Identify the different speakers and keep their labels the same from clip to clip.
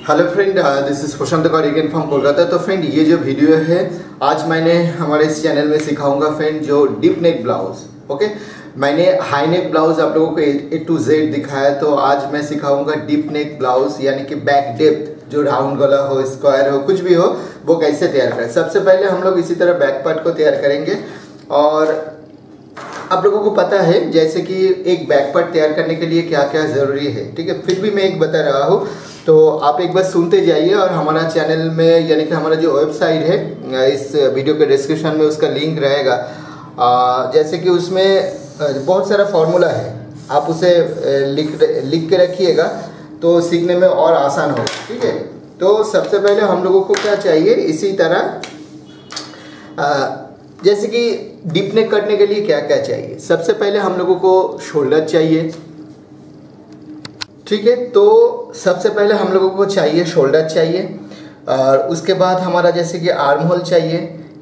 Speaker 1: Hello friend, this is Prashant Kaur from Kolkata. तो friend, ये जो वीडियो है आज मैंने हमारे इस चैनल में सिखाऊंगा फ्रेंड जो डीप नेक ब्लाउज। ओके, मैंने हाई नेक ब्लाउज आप लोगों को ए टू जेड दिखाया, तो आज मैं सिखाऊंगा डीप नेक ब्लाउज यानी कि बैक डेप्थ, जो राउंड गला हो, स्क्वायर हो, कुछ भी हो, वो कैसे तैयार करें। सबसे पहले हम लोग इसी तरह बैक पार्ट को तैयार करेंगे। और आप लोगों को पता है जैसे कि एक बैक पार्ट तैयार करने के लिए क्या क्या ज़रूरी है, ठीक है। फिर भी मैं एक बता रहा हूँ, तो आप एक बार सुनते जाइए। और हमारा चैनल में यानी कि हमारा जो वेबसाइट है, इस वीडियो के डिस्क्रिप्शन में उसका लिंक रहेगा। जैसे कि उसमें बहुत सारा फार्मूला है, आप उसे लिख के रखिएगा तो सीखने में और आसान होगा, ठीक है। तो सबसे पहले हम लोगों को क्या चाहिए, इसी तरह जैसे कि डीप नेक करने के लिए क्या क्या चाहिए। सबसे पहले हम लोगों को शोल्डर चाहिए, ठीक है। तो सबसे पहले हम लोगों को चाहिए शोल्डर चाहिए, और उसके बाद हमारा जैसे कि आर्म होल चाहिए,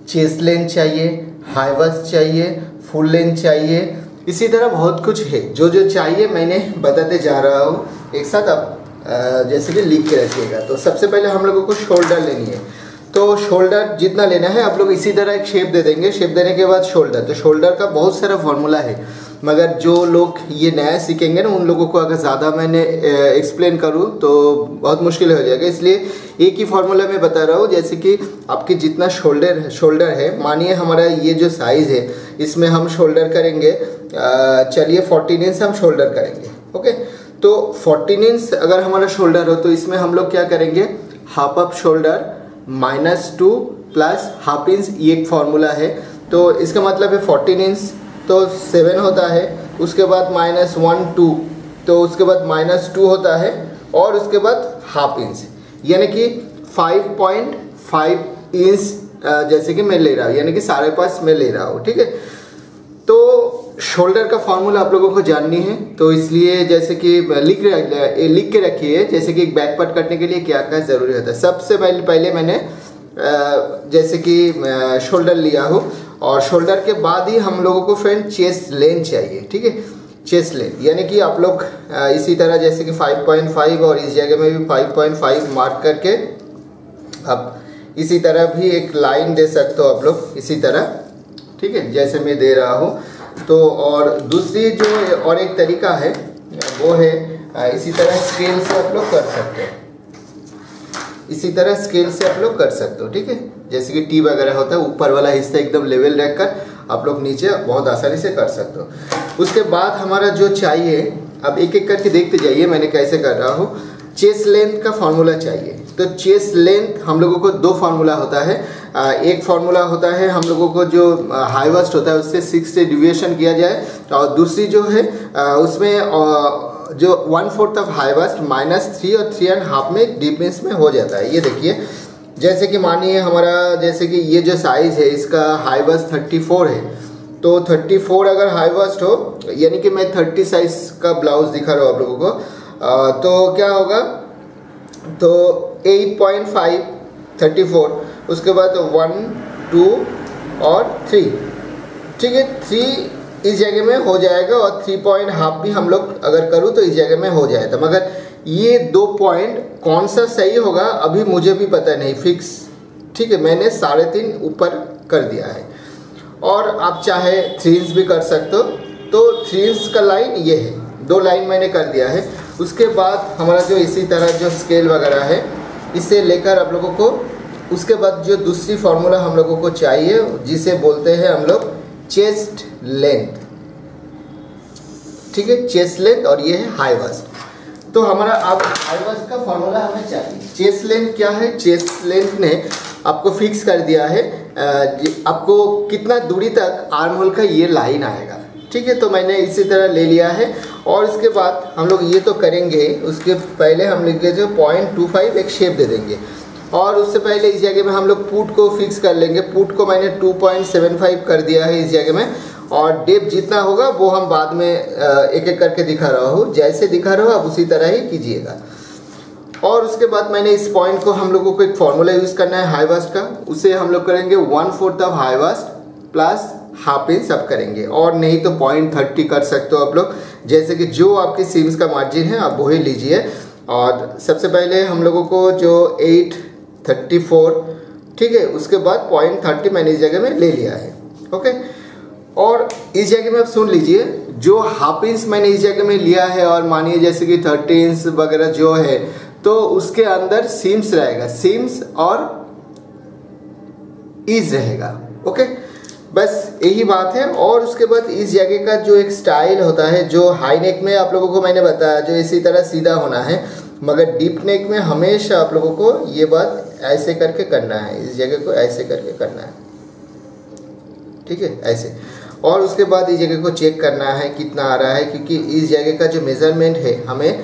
Speaker 1: चेस्ट लेंथ चाहिए, हाई बस्ट चाहिए, फुल लेंथ चाहिए। इसी तरह बहुत कुछ है, जो जो चाहिए मैंने बताते जा रहा हूँ एक साथ। आप जैसे कि लिख के रखिएगा। तो सबसे पहले हम लोगों को शोल्डर लेनी है। तो शोल्डर जितना लेना है आप लोग इसी तरह एक शेप दे देंगे। शेप देने के बाद शोल्डर, तो शोल्डर का बहुत सारा फॉर्मूला है, मगर जो लोग ये नया सीखेंगे ना, उन लोगों को अगर ज़्यादा मैंने एक्सप्लेन करूँ तो बहुत मुश्किल हो जाएगा। इसलिए एक ही फार्मूला मैं बता रहा हूँ। जैसे कि आपके जितना शोल्डर है, मानिए हमारा ये जो साइज़ है, इसमें हम शोल्डर करेंगे, चलिए 14 इंच हम शोल्डर करेंगे। ओके, तो 14 इंच अगर हमारा शोल्डर हो तो इसमें हम लोग क्या करेंगे, half up shoulder -2 plus half inch, ये एक फार्मूला है। तो इसका मतलब है 14 इंच तो 7 होता है, उसके बाद -1 2, तो उसके बाद -2 होता है, और उसके बाद हाफ इंच, यानी कि 5.5 इंच जैसे कि मैं ले रहा हूँ, यानी कि 5.5 मैं ले रहा हूँ, ठीक है। तो शोल्डर का फार्मूला आप लोगों को जाननी है, तो इसलिए जैसे कि लिख के रखिए, जैसे कि एक बैक पार्ट कटने के लिए क्या क्या ज़रूरी होता है। सबसे पहले मैंने जैसे कि शोल्डर लिया हो, और शोल्डर के बाद ही हम लोगों को फ्रेंड चेस्ट लेंथ चाहिए, ठीक है। चेस्ट लेंथ यानी कि आप लोग इसी तरह जैसे कि 5.5 और इस जगह में भी 5.5 मार्क करके आप इसी तरह भी एक लाइन दे सकते हो आप लोग, इसी तरह, ठीक है, जैसे मैं दे रहा हूँ। तो और दूसरी जो और एक तरीका है वो है इसी तरह स्केल से आप लोग कर सकते हो, इसी तरह स्केल से आप लोग कर सकते हो, ठीक है। जैसे कि टी वगैरह होता है, ऊपर वाला हिस्सा एकदम लेवल रखकर आप लोग नीचे बहुत आसानी से कर सकते हो। उसके बाद हमारा जो चाहिए, अब एक एक करके देखते जाइए मैं कैसे कर रहा हूँ। चेस्ट लेंथ का फार्मूला चाहिए। तो चेस्ट लेंथ हम लोगों को दो फार्मूला होता है। एक फार्मूला होता है हम लोगों को जो हाई बस्ट होता है उससे 6 से डिविएशन किया जाए, और दूसरी जो है उसमें जो 1/4 ऑफ हाई बस्ट -3 और 3.5 में डीप इंच में हो जाता है। ये देखिए, जैसे कि मानिए हमारा जैसे कि ये जो साइज़ है इसका हाई बस्ट 34 है, तो 34 अगर हाई बस्ट हो, यानी कि मैं 30 साइज का ब्लाउज दिखा रहा हूँ आप लोगों को, तो क्या होगा, तो 8.5 34, उसके बाद 1 2 और 3, ठीक है। 3 इस जगह में हो जाएगा, और 3.5 भी हम लोग अगर करूँ तो इस जगह में हो जाएगा। मगर ये 2 पॉइंट कौन सा सही होगा अभी मुझे भी पता नहीं फिक्स, ठीक है। मैंने 3.5 ऊपर कर दिया है, और आप चाहे 3 इंच भी कर सकते हो। तो 3 इंच का लाइन ये है, 2 लाइन मैंने कर दिया है। उसके बाद हमारा जो इसी तरह जो स्केल वगैरह है, इसे लेकर आप लोगों को, उसके बाद जो दूसरी फार्मूला हम लोगों को चाहिए जिसे बोलते हैं हम लोग चेस्ट लेंथ, ठीक है, चेस्ट लेंथ, और ये है हाई बस्ट। तो हमारा अब हाई बस्ट का फार्मूला हमें चाहिए। चेस्ट लेंथ क्या है, चेस्ट लेंथ ने आपको फिक्स कर दिया है आपको कितना दूरी तक आर्म होल का ये लाइन आएगा, ठीक है। तो मैंने इसी तरह ले लिया है, और इसके बाद हम लोग ये तो करेंगे, उसके पहले हम लिख जो 0.25 एक शेप दे देंगे, और उससे पहले इस जगह में हम लोग पुट को फिक्स कर लेंगे। पुट को मैंने 2.75 कर दिया है इस जगह में, और डेप्थ जितना होगा वो हम बाद में एक एक करके दिखा रहा हूँ। जैसे दिखा रहा हूँ आप उसी तरह ही कीजिएगा। और उसके बाद मैंने इस पॉइंट को हम लोगों को एक फार्मूला यूज़ करना है हाई बस्ट का, उसे हम लोग करेंगे 1/4 of high bust plus half inch सब करेंगे, और नहीं तो 0.30 कर सकते हो आप लोग। जैसे कि जो आपकी सीम्स का मार्जिन है आप वही लीजिए। और सबसे पहले हम लोगों को जो 834, ठीक है, उसके बाद 0.30 मैंने इस जगह में ले लिया है। ओके, और इस जगह में आप सुन लीजिए, जो हाफ इंच मैंने इस जगह में लिया है और मानिए जैसे कि 30 इंच वगैरह जो है, तो उसके अंदर सीम्स रहेगा, सीम्स और ईज रहेगा। ओके, बस यही बात है। और उसके बाद इस जगह का जो एक स्टाइल होता है, जो हाई नेक में आप लोगों को मैंने बताया जो इसी तरह सीधा होना है, मगर डीप नेक में हमेशा आप लोगों को ये बात ऐसे करके करना है, इस जगह को ऐसे करके करना है, ठीक है, ऐसे। और उसके बाद इस जगह को चेक करना है कितना आ रहा है, क्योंकि इस जगह का जो मेज़रमेंट है हमें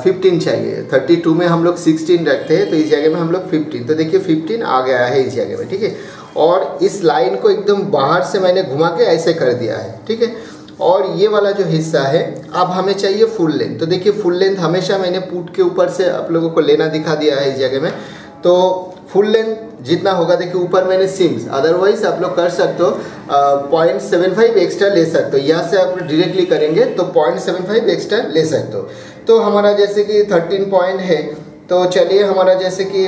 Speaker 1: 15 चाहिए। 32 में हम लोग 16 रखते हैं, तो इस जगह में हम लोग 15, तो देखिए 15 आ गया है इस जगह में, ठीक है। और इस लाइन को एकदम बाहर से मैंने घुमा के ऐसे कर दिया है, ठीक है। और ये वाला जो हिस्सा है, अब हमें चाहिए फुल लेंथ। तो देखिए फुल लेंथ हमेशा मैंने पुट के ऊपर से आप लोगों को लेना दिखा दिया है इस जगह में। तो फुल लेंथ जितना होगा, देखिए ऊपर मैंने सीम्स, अदरवाइज आप लोग कर सकते हो 0.75 एक्स्ट्रा ले सकते हो। यहाँ से आप डायरेक्टली करेंगे तो 0.75 एक्स्ट्रा ले सकते हो। तो हमारा जैसे कि 13 पॉइंट है, तो चलिए हमारा जैसे कि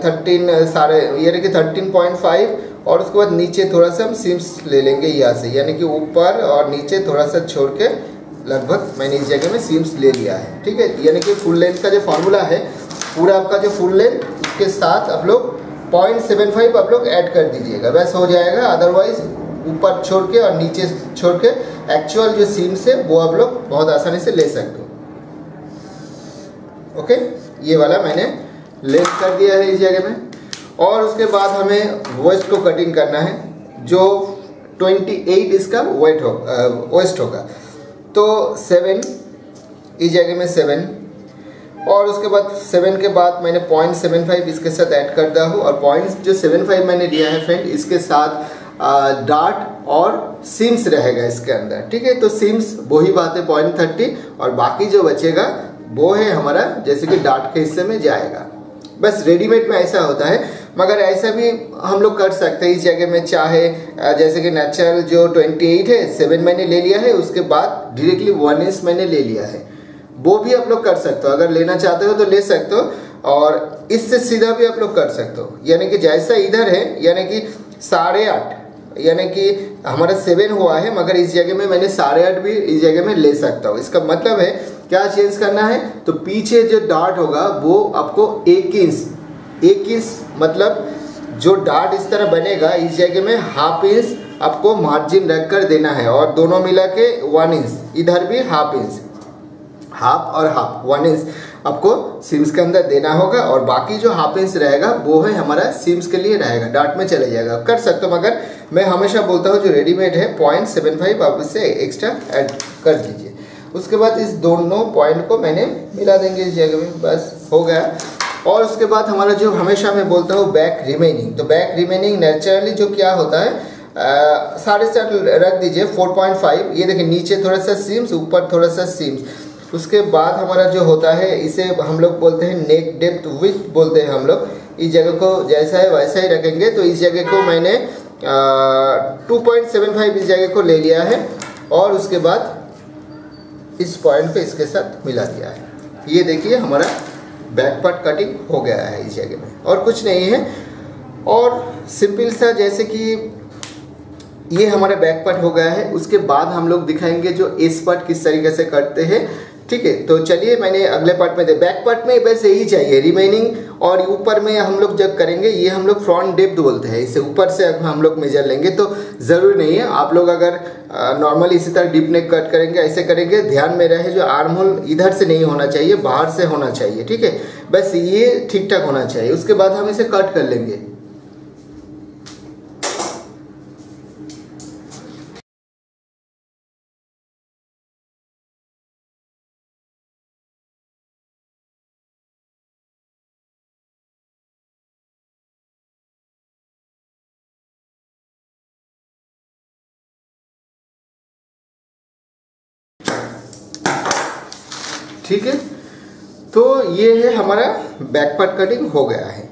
Speaker 1: 13 सारे ये रखिए 13.5, और उसके बाद नीचे थोड़ा सा हम सीम्स ले लेंगे यहाँ से, यानी कि ऊपर और नीचे थोड़ा सा छोड़ के लगभग मैंने इस जगह में सीम्स ले लिया है, ठीक है। यानी कि फुल लेंथ का जो फार्मूला है, पूरा आपका जो फुल लेंथ, उसके साथ आप लोग 0.75 आप लोग ऐड कर दीजिएगा, बस हो जाएगा। अदरवाइज ऊपर छोड़ के और नीचे छोड़ के एक्चुअल जो सीम्स है वो आप लोग बहुत आसानी से ले सकते हो। ओके, ये वाला मैंने लेंथ कर दिया है इस जगह में। और उसके बाद हमें वेस्ट को कटिंग करना है, जो 28 इसका वेस्ट होगा। तो 7 इस जगह में 7, और उसके बाद 7 के बाद मैंने 0.75 इसके साथ ऐड कर दिया हूँ। और पॉइंट्स जो 75 मैंने दिया है फ्रेंड, इसके साथ डार्ट और सीम्स रहेगा इसके अंदर, ठीक है। तो सीम्स वही बात है 0.30, और बाकी जो बचेगा वो है हमारा जैसे कि डार्ट के हिस्से में जाएगा। बस रेडीमेड में ऐसा होता है, मगर ऐसा भी हम लोग कर सकते हैं इस जगह में। चाहे जैसे कि नेचुरल जो 28 है, 7 मैंने ले लिया है, उसके बाद डायरेक्टली 1 इंच मैंने ले लिया है, वो भी आप लोग कर सकते हो। अगर लेना चाहते हो तो ले सकते हो, और इससे सीधा भी आप लोग कर सकते हो। यानी कि जैसा इधर है, यानी कि 8.5, यानी कि हमारा 7 हुआ है, मगर इस जगह में मैंने 8.5 भी इस जगह में ले सकता हूँ। इसका मतलब है क्या चेंज करना है, तो पीछे जो डार्ट होगा वो आपको 1 इंच, मतलब जो डार्ट इस तरह बनेगा, इस जगह में ½ इंच आपको मार्जिन रख कर देना है, और दोनों मिला के 1 इंच, इधर भी ½ इंच, हाफ और हाफ 1 इंच आपको सीम्स के अंदर देना होगा। और बाकी जो ½ इंच रहेगा वो है हमारा सीम्स के लिए रहेगा, डार्ट में चले जाएगा। कर सकते हो, मगर मैं हमेशा बोलता हूँ जो रेडीमेड है 0.75 आप इससे एक्स्ट्रा ऐड कर दीजिए। उसके बाद इस दोनों पॉइंट को मैंने मिला देंगे इस जगह में, बस हो गया। और उसके बाद हमारा जो हमेशा मैं बोलता हूँ बैक रिमेनिंग, तो बैक रिमेनिंग नेचुरली जो क्या होता है, 7.5 रख दीजिए, 4.5, ये देखिए नीचे थोड़ा सा सीम्स, ऊपर थोड़ा सा सीम्स। उसके बाद हमारा जो होता है, इसे हम लोग बोलते हैं नेक डेप्थ विड्थ बोलते हैं हम लोग। इस जगह को जैसा है वैसा ही रखेंगे। तो इस जगह को मैंने 2.75 इस जगह को ले लिया है, और उसके बाद इस पॉइंट पे इसके साथ मिला दिया है। ये देखिए हमारा बैक पार्ट कटिंग हो गया है इस जगह में, और कुछ नहीं है। और सिंपल सा जैसे कि ये हमारा बैक पार्ट हो गया है। उसके बाद हम लोग दिखाएंगे जो एस पार्ट किस तरीके से करते हैं, ठीक है। तो चलिए मैंने अगले पार्ट में बैक पार्ट में बस यही चाहिए रिमेनिंग, और ऊपर में हम लोग जब करेंगे, ये हम लोग फ्रंट डेप्थ बोलते हैं, इसे ऊपर से हम लोग मेजर लेंगे। तो ज़रूरी नहीं है, आप लोग अगर नॉर्मली इसी तरह डीप नेक कट करेंगे, ऐसे करेंगे, ध्यान में रहे जो आर्म होल इधर से नहीं होना चाहिए, बाहर से होना चाहिए, ठीक है। बस ये ठीक ठाक होना चाहिए। उसके बाद हम इसे कट कर लेंगे। ठीक है, तो ये है हमारा बैक पार्ट कटिंग हो गया है।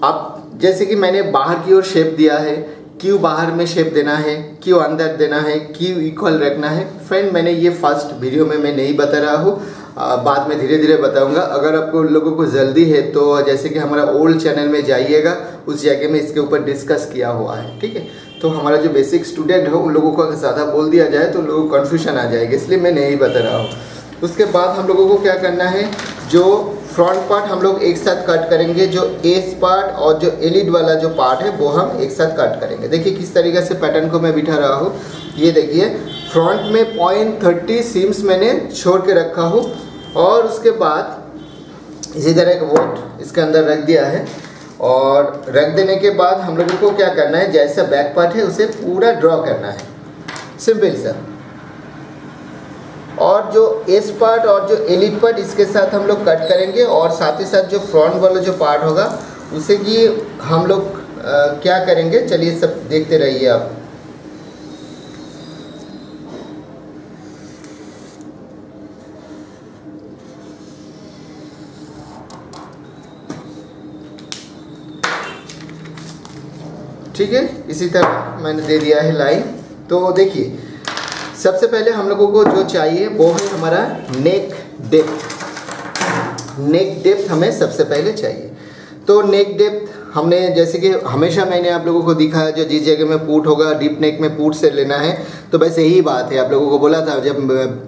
Speaker 1: अब जैसे कि मैंने बाहर की ओर शेप दिया है, क्यों बाहर में शेप देना है, क्यों अंदर देना है, क्यों इक्वल रखना है, फ्रेंड मैंने ये फर्स्ट वीडियो में मैं नहीं बता रहा हूँ। बाद में धीरे धीरे बताऊंगा। अगर आपको लोगों को जल्दी है तो जैसे कि हमारा ओल्ड चैनल में जाइएगा, उस जगह में इसके ऊपर डिस्कस किया हुआ है, ठीक है। तो हमारा जो बेसिक स्टूडेंट है उन लोगों को अगर ज़्यादा बोल दिया जाए तो लोगों को कन्फ्यूजन आ जाएगी, इसलिए मैं नहीं बता रहा हूँ। उसके बाद हम लोगों को क्या करना है, जो फ्रंट पार्ट हम लोग एक साथ कट करेंगे, जो एस पार्ट और जो एलिड वाला जो पार्ट है वो हम एक साथ कट करेंगे। देखिए किस तरीके से पैटर्न को मैं बिठा रहा हूँ। ये देखिए फ्रंट में 0.30 सीम्स मैंने छोड़ के रखा हूँ और उसके बाद इसी तरह एक वोट इसके अंदर रख दिया है। और रख देने के बाद हम लोगों को क्या करना है, जैसा बैक पार्ट है उसे पूरा ड्रॉ करना है, सिंपल सा। और जो एस पार्ट और जो एलिड पार्ट इसके साथ हम लोग कट करेंगे और साथ ही साथ जो फ्रंट वाला जो पार्ट होगा उसे कि हम लोग क्या करेंगे, चलिए सब देखते रहिए आप। ठीक है, इसी तरह मैंने दे दिया है लाइन। तो देखिए सबसे पहले हम लोगों को जो चाहिए वो है हमारा नेक डेप्थ। नेक डेप्थ हमें सबसे पहले चाहिए। तो नेक डेप्थ हमने जैसे कि हमेशा मैंने आप लोगों को दिखाया, जो जिस जगह में पुट होगा डीप नेक में पुट से लेना है। तो बस यही बात है, आप लोगों को बोला था जब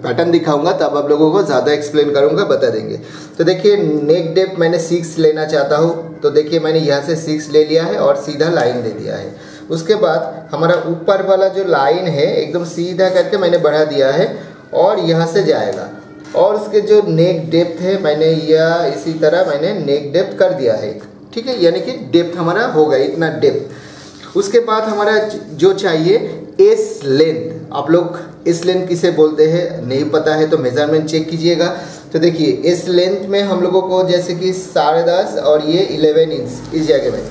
Speaker 1: पैटर्न दिखाऊंगा तब आप लोगों को ज़्यादा एक्सप्लेन करूंगा, बता देंगे। तो देखिए नेक डेप्थ मैंने 6 लेना चाहता हूँ, तो देखिए मैंने यहाँ से 6 ले लिया है और सीधा लाइन दे दिया है। उसके बाद हमारा ऊपर वाला जो लाइन है एकदम सीधा करके मैंने बढ़ा दिया है और यहाँ से जाएगा। और उसके जो नेक डेप्थ है मैंने यह इसी तरह मैंने नेक डेप्थ कर दिया है, ठीक है, यानी कि डेप्थ हमारा हो गया इतना डेप्थ। उसके बाद हमारा जो चाहिए एस लेंथ। आप लोग एस लेंथ किसे बोलते हैं नहीं पता है तो मेजरमेंट चेक कीजिएगा। तो देखिए एस लेंथ में हम लोगों को जैसे कि 10.5 और ये 11 इंच इस जगह में,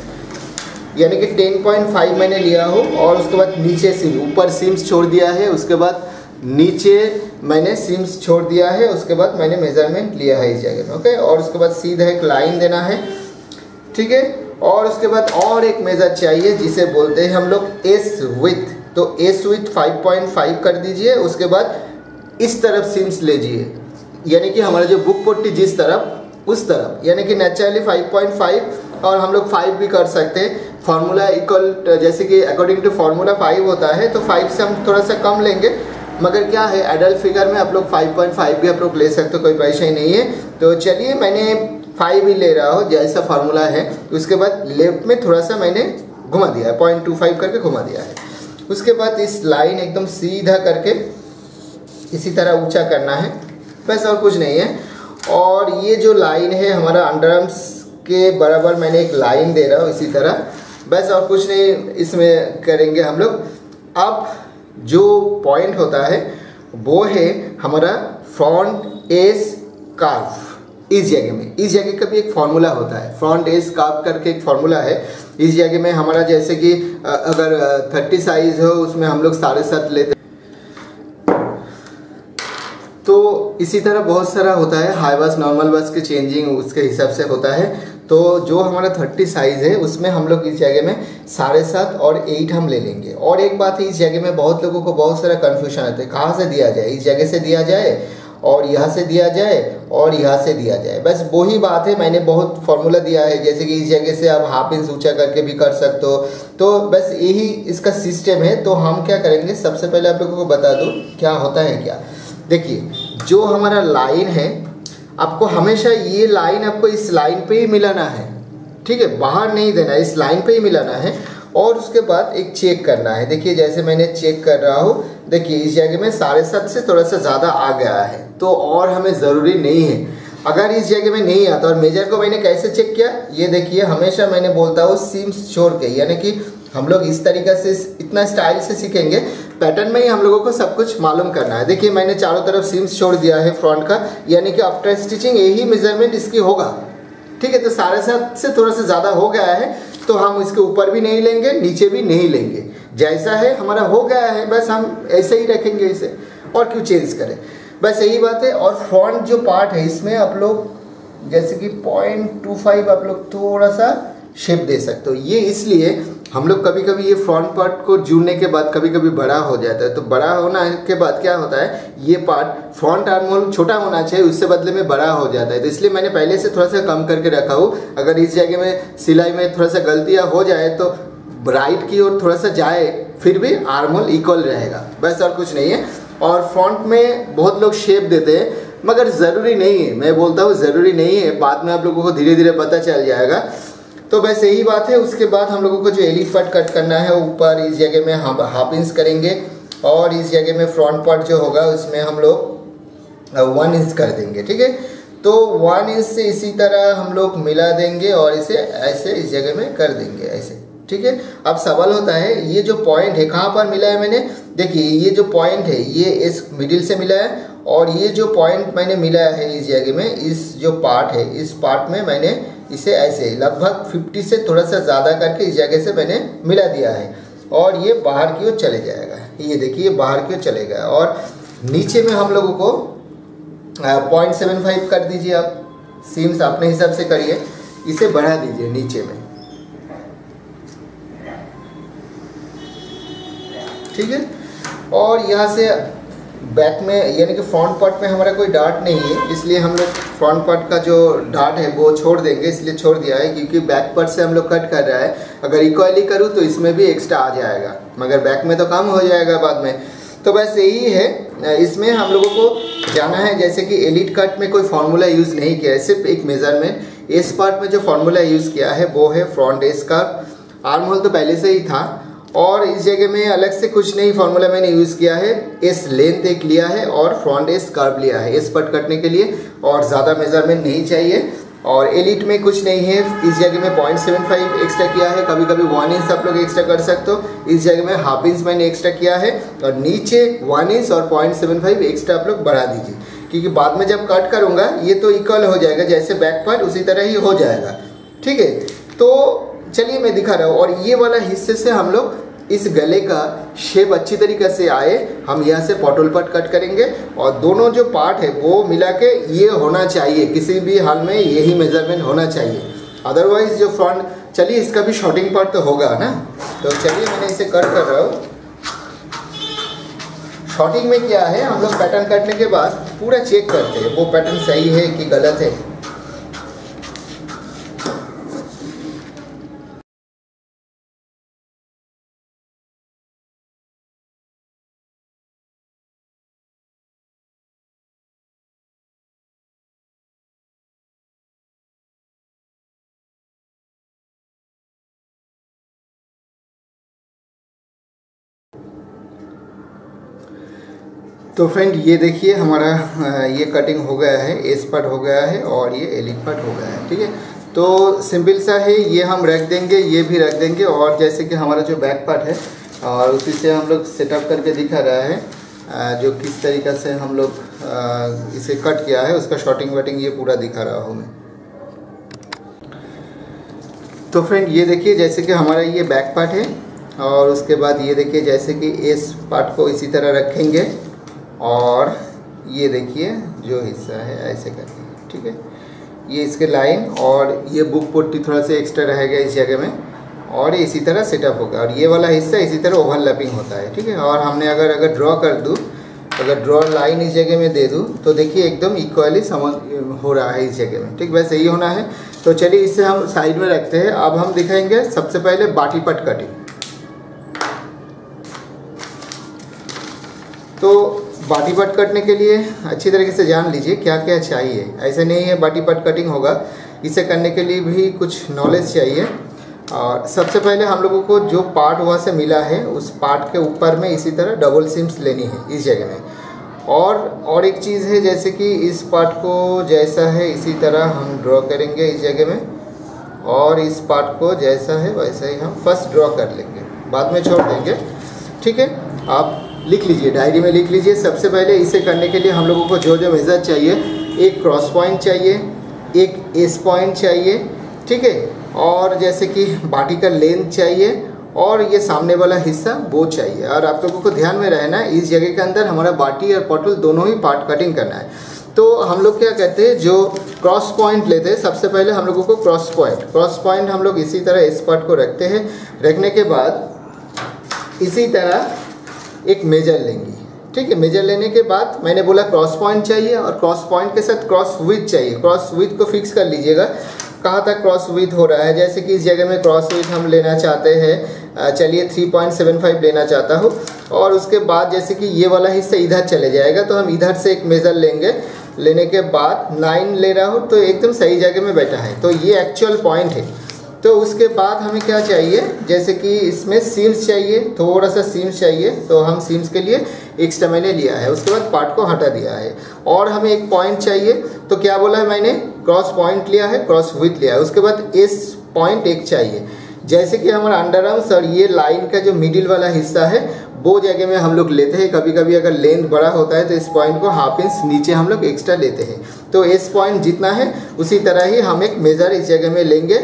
Speaker 1: यानी कि 10.5 मैंने लिया हो। और उसके बाद नीचे सीम, ऊपर सीम्स छोड़ दिया है, उसके बाद नीचे मैंने सीम्स छोड़ दिया है, उसके बाद मैंने मेजरमेंट लिया है इस जगह में, ओके। और उसके बाद सीधा एक लाइन देना है, ठीक है। और उसके बाद और एक मेजर चाहिए जिसे बोलते हैं हम लोग एस विथ। तो एस विथ 5.5 कर दीजिए। उसके बाद इस तरफ सीम्स लीजिए, यानी कि हमारा जो बुक पट्टी जिस तरफ उस तरफ, यानी कि नेचुरली 5.5 और हम लोग 5 भी कर सकते हैं। फार्मूला इक्वल जैसे कि अकॉर्डिंग टू फार्मूला 5 होता है, तो 5 से हम थोड़ा सा कम लेंगे, मगर क्या है एडल्ट फिगर में आप लोग 5.5 भी आप लोग ले सकते हो, कोई परेशानी नहीं है। तो चलिए मैंने 5 ही ले रहा हूँ जैसा फार्मूला है। उसके बाद लेफ्ट में थोड़ा सा मैंने घुमा दिया है, 0.25 करके घुमा दिया है। उसके बाद इस लाइन एकदम सीधा करके इसी तरह ऊंचा करना है, बस और कुछ नहीं है। और ये जो लाइन है हमारा अंडरआर्म्स के बराबर मैंने एक लाइन दे रहा हूँ इसी तरह, बस और कुछ नहीं इसमें करेंगे हम लोग। अब जो पॉइंट होता है वो है हमारा फ्रंट एस कार्व। इस जगह का भी एक फार्मूला होता है, फ्रंट एज कार्व करके एक फार्मूला है। इस जगह में हमारा जैसे कि अगर 30 साइज हो उसमें हम लोग 7.5 लेते, तो इसी तरह बहुत सारा होता है। हाई बस नॉर्मल बस के चेंजिंग उसके हिसाब से होता है। तो जो हमारा 30 साइज़ है उसमें हम लोग इस जगह में 7.5 और 8 हम ले लेंगे। और एक बात है, इस जगह में बहुत लोगों को बहुत सारा कन्फ्यूजन आता है, कहाँ से दिया जाए, इस जगह से दिया जाए और यहाँ से दिया जाए और यहाँ से दिया जाए। बस वही बात है, मैंने बहुत फार्मूला दिया है, जैसे कि इस जगह से आप हाफ इंच ऊंचा करके भी कर सकते हो। तो बस यही इसका सिस्टम है। तो हम क्या करेंगे, सबसे पहले आप लोगों को बता दूँ क्या होता है क्या। देखिए जो हमारा लाइन है, आपको हमेशा ये लाइन आपको इस लाइन पे ही मिलाना है, ठीक है, बाहर नहीं देना है, इस लाइन पे ही मिलाना है। और उसके बाद एक चेक करना है। देखिए जैसे मैंने चेक कर रहा हूँ, देखिए इस जगह में 7.5 से थोड़ा सा ज़्यादा आ गया है, तो और हमें ज़रूरी नहीं है। अगर इस जगह में नहीं आता, और मेजर को मैंने कैसे चेक किया, ये देखिए हमेशा मैंने बोलता हूँ सीम्स छोड़ के, यानी कि हम लोग इस तरीके से इतना स्टाइल से सीखेंगे, पैटर्न में ही हम लोगों को सब कुछ मालूम करना है। देखिए मैंने चारों तरफ सीम्स छोड़ दिया है फ्रंट का, यानी कि आफ्टर स्टिचिंग यही मेजरमेंट इसकी होगा, ठीक है। तो 7.5 से थोड़ा सा ज़्यादा हो गया है, तो हम इसके ऊपर भी नहीं लेंगे, नीचे भी नहीं लेंगे, जैसा है हमारा हो गया है बस हम ऐसे ही रखेंगे इसे, और क्यों चेंज करें, बस यही बात है। और फ्रंट जो पार्ट है इसमें आप लोग जैसे कि 0.25 आप लोग थोड़ा सा शेप दे सकते हो। ये इसलिए हम लोग कभी कभी ये फ्रंट पार्ट को जुड़ने के बाद कभी कभी बड़ा हो जाता है, तो बड़ा होना के बाद क्या होता है, ये पार्ट फ्रंट आर्म होल छोटा होना चाहिए, उससे बदले में बड़ा हो जाता है। तो इसलिए मैंने पहले से थोड़ा सा कम करके रखा हूँ। अगर इस जगह में सिलाई में थोड़ा सा गलतियाँ हो जाए तो राइट की ओर थोड़ा सा जाए, फिर भी आर्म होल इक्वल रहेगा, बस और कुछ नहीं है। और फ्रंट में बहुत लोग शेप देते हैं, मगर ज़रूरी नहीं है, मैं बोलता हूँ ज़रूरी नहीं है, बाद में आप लोगों को धीरे धीरे पता चल जाएगा। तो बस यही बात है। उसके बाद हम लोगों को जो एलिट पार्ट कट करना है, ऊपर इस जगह में हम हाफ इंच करेंगे और इस जगह में फ्रंट पार्ट जो होगा उसमें हम लोग 1 इंच कर देंगे, ठीक है। तो 1 इंच से इसी तरह हम लोग मिला देंगे और इसे ऐसे इस जगह में कर देंगे ऐसे, ठीक है। अब सवाल होता है ये जो पॉइंट है कहाँ पर मिला है मैंने, देखिए ये जो पॉइंट है ये इस मिडिल से मिला है और ये जो पॉइंट मैंने मिला है इस जगह में, इस जो पार्ट है इस पार्ट में मैंने इसे ऐसे लगभग 50 से थोड़ा सा ज़्यादा करके इस जगह से मैंने मिला दिया है और ये बाहर की ओर चले जाएगा। ये देखिए बाहर की ओर चलेगा और नीचे में हम लोगों को 0.75 कर दीजिए। आप सीम्स अपने हिसाब से करिए, इसे बढ़ा दीजिए नीचे में, ठीक है। और यहाँ से बैक में यानी कि फ्रंट पार्ट में हमारा कोई डार्ट नहीं है, इसलिए हम लोग फ्रंट पार्ट का जो डार्ट है वो छोड़ देंगे, इसलिए छोड़ दिया है क्योंकि बैक पार्ट से हम लोग कट कर रहा है। अगर इक्वली करूँ तो इसमें भी एक्स्ट्रा आ जाएगा, मगर बैक में तो कम हो जाएगा बाद में। तो बस यही है, इसमें हम लोगों को जाना है जैसे कि एलिट कट में कोई फार्मूला यूज़ नहीं किया है, सिर्फ एक मेजरमेंट। इस पार्ट में जो फार्मूला यूज़ किया है वो है फ्रंट एज का, आर्म होल तो पहले से ही था और इस जगह में अलग से कुछ नहीं फार्मूला मैंने यूज़ किया है। एस लेंथ एक लिया है और फ्रंट एज कर्व लिया है एस पार्ट कटने के लिए, और ज़्यादा मेजरमेंट नहीं चाहिए। और एलिट में कुछ नहीं है, इस जगह में 0.75 एक्स्ट्रा किया है, कभी कभी 1 इंच आप लोग एक्स्ट्रा कर सकते हो। इस जगह में हाफ इंच मैंने एक्स्ट्रा किया है और नीचे 1 इंच और 0.75 एक्स्ट्रा आप लोग बढ़ा दीजिए, क्योंकि बाद में जब कट करूँगा ये तो इक्वल हो जाएगा, जैसे बैक पार्ट उसी तरह ही हो जाएगा, ठीक है। तो चलिए मैं दिखा रहा हूँ। और ये वाला हिस्से से हम लोग इस गले का शेप अच्छी तरीके से आए, हम यहाँ से पॉटल पार्ट कट करेंगे और दोनों जो पार्ट है वो मिला के ये होना चाहिए, किसी भी हाल में यही मेजरमेंट होना चाहिए, अदरवाइज जो फ्रंट, चलिए इसका भी शॉर्टिंग पार्ट तो होगा ना। तो चलिए मैंने इसे कट कर रहा हूँ। शॉर्टिंग में क्या है, हम लोग पैटर्न कटने के बाद पूरा चेक करते हैं वो पैटर्न सही है कि गलत है। तो फ्रेंड ये देखिए हमारा ये कटिंग हो गया है, एस पार्ट हो गया है और ये एलिट पार्ट हो गया है, ठीक है। तो सिंपल सा है, ये हम रख देंगे, ये भी रख देंगे। और जैसे कि हमारा जो बैक पार्ट है और उसी से हम लोग सेटअप करके दिखा रहा है जो किस तरीक़ा से हम लोग इसे कट किया है, उसका शॉर्टिंग वटिंग ये पूरा दिखा रहा हूँ मैं। तो फ्रेंड ये देखिए जैसे कि हमारा ये बैक पार्ट है और उसके बाद ये देखिए जैसे कि इस पार्ट को इसी तरह रखेंगे और ये देखिए जो हिस्सा है ऐसे करके, ठीक है। ये इसके लाइन और ये बुक पट्टी थोड़ा सा एक्स्ट्रा रहेगा इस जगह में और इसी तरह सेटअप होगा और ये वाला हिस्सा इसी तरह ओवरलैपिंग होता है, ठीक है। और हमने अगर ड्रॉ कर दूँ, अगर ड्रॉ लाइन इस जगह में दे दूँ तो देखिए एकदम इक्वली समझ हो रहा है इस जगह में, ठीक। वैसे ही होना है। तो चलिए इसे हम साइड में रखते हैं। अब हम दिखाएंगे सबसे पहले बाटी पट कटिंग। तो बाटी पट कटने के लिए अच्छी तरीके से जान लीजिए क्या क्या चाहिए। ऐसे नहीं है बाटी पट कटिंग होगा, इसे करने के लिए भी कुछ नॉलेज चाहिए। और सबसे पहले हम लोगों को जो पार्ट वहाँ से मिला है उस पार्ट के ऊपर में इसी तरह डबल सीम्स लेनी है इस जगह में। और एक चीज़ है जैसे कि इस पार्ट को जैसा है इसी तरह हम ड्रॉ करेंगे इस जगह में और इस पार्ट को जैसा है वैसा ही हम फर्स्ट ड्रॉ कर लेंगे, बाद में छोड़ देंगे, ठीक है। आप लिख लीजिए, डायरी में लिख लीजिए। सबसे पहले इसे करने के लिए हम लोगों को जो जो मेजर चाहिए, एक क्रॉस पॉइंट चाहिए, एक एस पॉइंट चाहिए, ठीक है। और जैसे कि बाटी का लेंथ चाहिए और ये सामने वाला हिस्सा वो चाहिए। और आप लोगों को ध्यान में रहना है इस जगह के अंदर हमारा बाटी और पॉटल दोनों ही पार्ट कटिंग करना है। तो हम लोग क्या कहते हैं, जो क्रॉस पॉइंट लेते हैं, सबसे पहले हम लोगों को क्रॉस पॉइंट हम लोग इसी तरह इस पार्ट को रखते हैं। रखने के बाद इसी तरह एक मेजर लेंगे, ठीक है। मेजर लेने के बाद मैंने बोला क्रॉस पॉइंट चाहिए और क्रॉस पॉइंट के साथ क्रॉस विड्थ चाहिए। क्रॉस विड्थ को फिक्स कर लीजिएगा कहाँ तक क्रॉस विड्थ हो रहा है। जैसे कि इस जगह में क्रॉस विड्थ हम लेना चाहते हैं, चलिए 3.75 लेना चाहता हूँ। और उसके बाद जैसे कि ये वाला हिस्सा इधर चले जाएगा तो हम इधर से एक मेज़र लेंगे। लेने के बाद 9 ले रहा हूँ तो एकदम सही जगह में बैठा है, तो ये एक्चुअल पॉइंट है। तो उसके बाद हमें क्या चाहिए, जैसे कि इसमें सीम्स चाहिए, थोड़ा सा सीम्स चाहिए, तो हम सीम्स के लिए एक्स्ट्रा मैंने लिया है। उसके बाद पार्ट को हटा दिया है और हमें एक पॉइंट चाहिए, तो क्या बोला है मैंने, क्रॉस पॉइंट लिया है, क्रॉस विड्थ लिया है। उसके बाद एस पॉइंट एक चाहिए। जैसे कि हमारा अंडर आर्म्स और ये लाइन का जो मिडिल वाला हिस्सा है वो जगह में हम लोग लेते हैं। कभी कभी अगर लेंथ बड़ा होता है तो इस पॉइंट को हाफ इंच नीचे हम लोग एक्स्ट्रा लेते हैं। तो एस पॉइंट जितना है उसी तरह ही हम एक मेज़र इस जगह में लेंगे।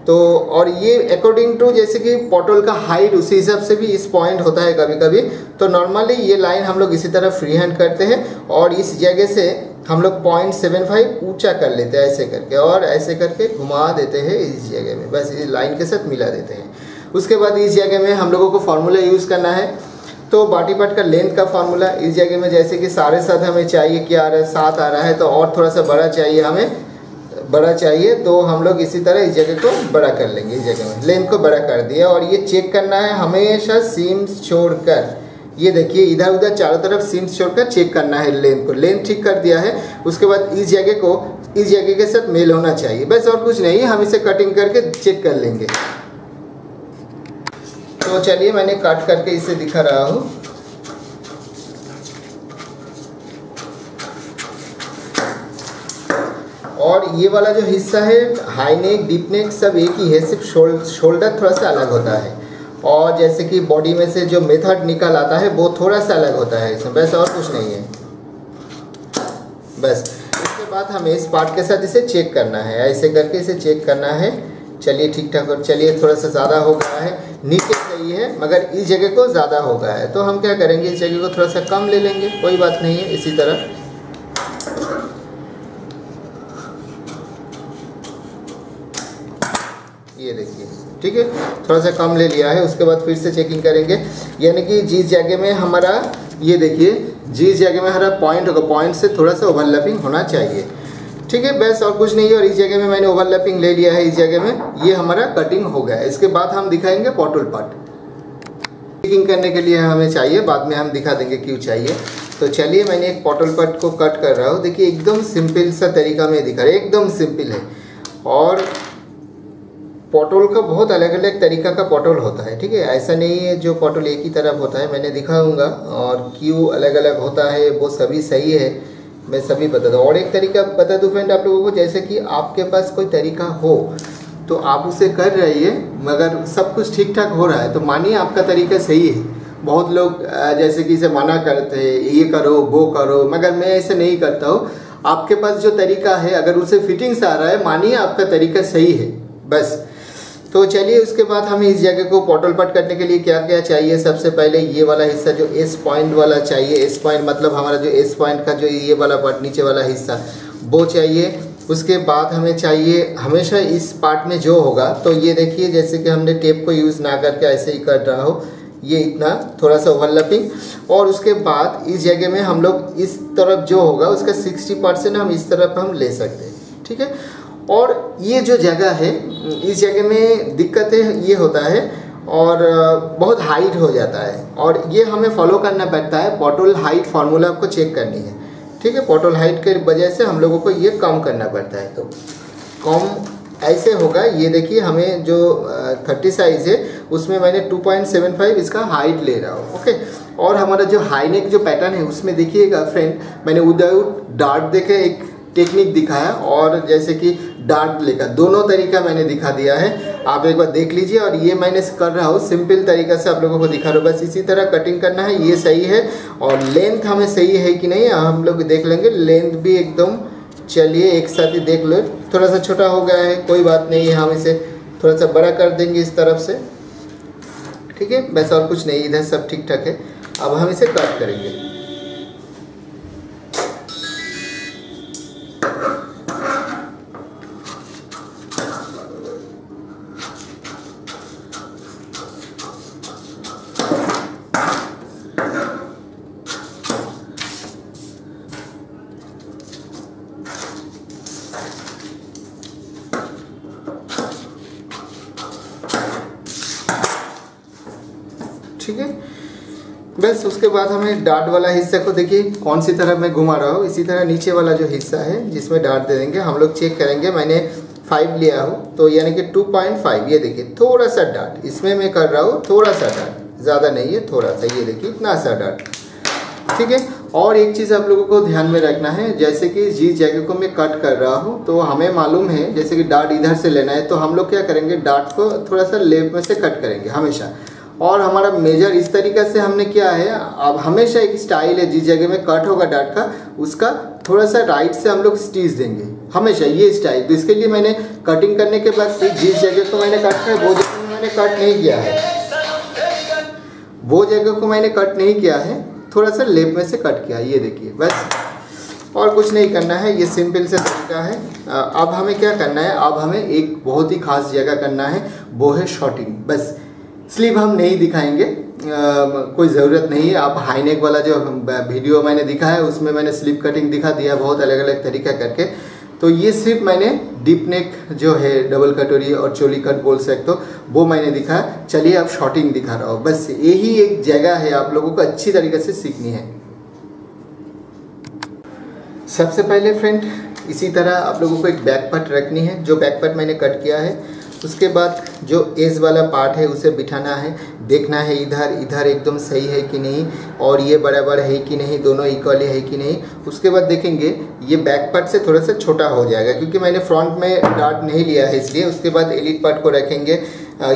Speaker 1: तो और ये अकॉर्डिंग टू जैसे कि पोर्टल का हाइट उसी हिसाब से भी इस पॉइंट होता है कभी कभी। तो नॉर्मली ये लाइन हम लोग इसी तरह फ्री हैंड करते हैं और इस जगह से हम लोग 0.75 ऊंचा कर लेते हैं ऐसे करके, और ऐसे करके घुमा देते हैं इस जगह में, बस इस लाइन के साथ मिला देते हैं। उसके बाद इस जगह में हम लोगों को फार्मूला यूज़ करना है। तो बॉडी पार्ट का लेंथ का फार्मूला इस जगह में जैसे कि 7.5 हमें चाहिए, क्या आ रहा है 7 आ रहा है, तो और थोड़ा सा बड़ा चाहिए, हमें बड़ा चाहिए, तो हम लोग इसी तरह इस जगह को बड़ा कर लेंगे। इस जगह में लेंथ को बड़ा कर दिया और ये चेक करना है हमेशा सीम्स छोड़कर। ये देखिए इधर उधर चारों तरफ सीम्स छोड़कर चेक करना है लेंथ को। लेंथ ठीक कर दिया है, उसके बाद इस जगह को इस जगह के साथ मेल होना चाहिए, बस और कुछ नहीं। हम इसे कटिंग करके चेक कर लेंगे। तो चलिए मैंने कट करके इसे दिखा रहा हूँ। और ये वाला जो हिस्सा है हाई नेक डीप नेक सब एक ही है, सिर्फ शोल्डर थोड़ा सा अलग होता है। और जैसे कि बॉडी में से जो मेथड निकल आता है वो थोड़ा सा अलग होता है इसमें, बस और कुछ नहीं है। बस इसके बाद हमें इस पार्ट के साथ इसे चेक करना है, ऐसे करके इसे चेक करना है। चलिए ठीक ठाक, और चलिए थोड़ा सा ज़्यादा हो गया है, नीचे सही है मगर इस जगह को ज़्यादा हो गया है, तो हम क्या करेंगे इस जगह को थोड़ा सा कम ले लेंगे, कोई बात नहीं है। इसी तरह ये देखिए, ठीक है, थोड़ा सा कम ले लिया है। उसके बाद फिर से चेकिंग करेंगे, यानी कि जिस जगह में हमारा ये देखिए जिस जगह में हमारा पॉइंट होगा पॉइंट से थोड़ा सा ओवरलैपिंग होना चाहिए, ठीक है, बस और कुछ नहीं है। और इस जगह में मैंने ओवरलैपिंग ले लिया है, इस जगह में ये हमारा कटिंग हो गया है। इसके बाद हम दिखाएंगे पोर्टल पार्ट। चेकिंग करने के लिए हमें चाहिए, बाद में हम दिखा देंगे क्यों चाहिए। तो चलिए मैंने एक पोर्टल पार्ट को कट कर रहा हूँ। देखिए एकदम सिंपल सा तरीका में दिखा रहा है, एकदम सिंपल है। और पोर्टल का बहुत अलग अलग तरीका का पोर्टल होता है, ठीक है, ऐसा नहीं है जो पोर्टल एक ही तरफ होता है, मैंने दिखाऊंगा। और क्यों अलग अलग होता है वो सभी सही है, मैं सभी बता दूँ। और एक तरीका बता दूँ फ्रेंड आप लोगों को, जैसे कि आपके पास कोई तरीका हो तो आप उसे कर रहिए, मगर सब कुछ ठीक ठाक हो रहा है तो मानिए आपका तरीका सही है। बहुत लोग जैसे कि इसे मना करते हैं, ये करो वो करो, मगर मैं ऐसे नहीं करता हूँ। आपके पास जो तरीका है अगर उसे फिटिंग से आ रहा है, मानिए आपका तरीका सही है, बस। तो चलिए उसके बाद हमें इस जगह को पोर्टल पार्ट करने के लिए क्या क्या चाहिए। सबसे पहले ये वाला हिस्सा जो एस पॉइंट वाला चाहिए, एस पॉइंट मतलब हमारा जो एस पॉइंट का जो ये वाला पार्ट नीचे वाला हिस्सा वो चाहिए। उसके बाद हमें चाहिए हमेशा इस पार्ट में जो होगा, तो ये देखिए जैसे कि हमने टेप को यूज़ ना करके ऐसे ही कर रहा हो, ये इतना थोड़ा सा ओवरलैपिंग। और उसके बाद इस जगह में हम लोग इस तरफ जो होगा उसका 60% हम इस तरफ हम ले सकते हैं, ठीक है। और ये जो जगह है इस जगह में दिक्कत है ये होता है और बहुत हाइट हो जाता है, और ये हमें फॉलो करना पड़ता है। पोर्टल हाइट फार्मूला आपको चेक करनी है, ठीक है। पोर्टल हाइट के वजह से हम लोगों को ये कम करना पड़ता है, तो कम ऐसे होगा। ये देखिए हमें जो 30 साइज़ है उसमें मैंने 2.75 इसका हाइट ले रहा हूँ, ओके। और हमारा जो हाई नेक जो पैटर्न है उसमें देखिएगा फ्रेंड, मैंने विदाउट डार्ट देखे एक टेक्निक दिखाया और जैसे कि डार्ट लेकर, दोनों तरीका मैंने दिखा दिया है, आप एक बार देख लीजिए। और ये मैंने कर रहा हूँ सिंपल तरीका से आप लोगों को दिखा रहा हूँ, बस इसी तरह कटिंग करना है, ये सही है। और लेंथ हमें सही है कि नहीं हम लोग देख लेंगे, लेंथ भी एकदम, चलिए एक साथ ही देख लो। थोड़ा सा छोटा हो गया है, कोई बात नहीं है, हम इसे थोड़ा सा बड़ा कर देंगे इस तरफ से, ठीक है, बस और कुछ नहीं, इधर सब ठीक ठाक है। अब हम इसे कट करेंगे। ठीक है। बस उसके बाद हमें डार्ट वाला हिस्सा को देखिए कौन सी तरह मैं घुमा रहा हूँ, इसी तरह नीचे वाला जो हिस्सा है जिसमें डार्ट दे देंगे। हम लोग चेक करेंगे, मैंने 5 लिया हूँ तो यानी कि 2.5, ये देखिए थोड़ा सा डार्ट इसमें मैं कर रहा हूँ, थोड़ा सा डार्ट, ज़्यादा नहीं है, थोड़ा सा, ये देखिए इतना सा डार्ट, ठीक है। और एक चीज़ आप लोगों को ध्यान में रखना है, जैसे कि जिस जगह को मैं कट कर रहा हूँ तो हमें मालूम है जैसे कि डार्ट इधर से लेना है, तो हम लोग क्या करेंगे, डार्ट को थोड़ा सा लेफ्ट में से कट करेंगे हमेशा। और हमारा मेजर इस तरीक़े से हमने किया है, अब हमेशा एक स्टाइल है जिस जगह में कट होगा डार्ट का उसका थोड़ा सा राइट से हम लोग स्टिच देंगे हमेशा, ये स्टाइल। तो इसके लिए मैंने कटिंग करने के बाद जिस जगह को मैंने कट किया वो जगह में मैंने कट नहीं किया है, वो जगह को मैंने कट नहीं किया है, थोड़ा सा लेफ्ट में से कट किया, ये देखिए बस। और कुछ नहीं करना है, ये सिंपल से तरीका है। अब हमें क्या करना है, अब हमें एक बहुत ही खास जगह करना है, वो है शॉर्टिंग। बस स्लीव हम नहीं दिखाएंगे, कोई ज़रूरत नहीं है। आप हाई नेक वाला जो वीडियो मैंने दिखाया है उसमें मैंने स्लीव कटिंग दिखा दिया बहुत अलग अलग तरीका करके। तो ये सिर्फ मैंने डीप नेक जो है डबल कटोरी और चोली कट बोल सकते हो वो मैंने दिखाया। चलिए अब शॉर्टिंग दिखा रहा हूँ, बस यही एक जगह है आप लोगों को अच्छी तरीके से सीखनी है। सबसे पहले फ्रेंड इसी तरह आप लोगों को एक बैक पार्ट रखनी है, जो बैक पार्ट मैंने कट किया है। उसके बाद जो एज वाला पार्ट है उसे बिठाना है, देखना है इधर इधर एकदम सही है कि नहीं, और ये बराबर है कि नहीं, दोनों इक्वली है कि नहीं। उसके बाद देखेंगे ये बैक पार्ट से थोड़ा सा छोटा हो जाएगा क्योंकि मैंने फ्रंट में डार्ट नहीं लिया है इसलिए। उसके बाद एलिट पार्ट को रखेंगे,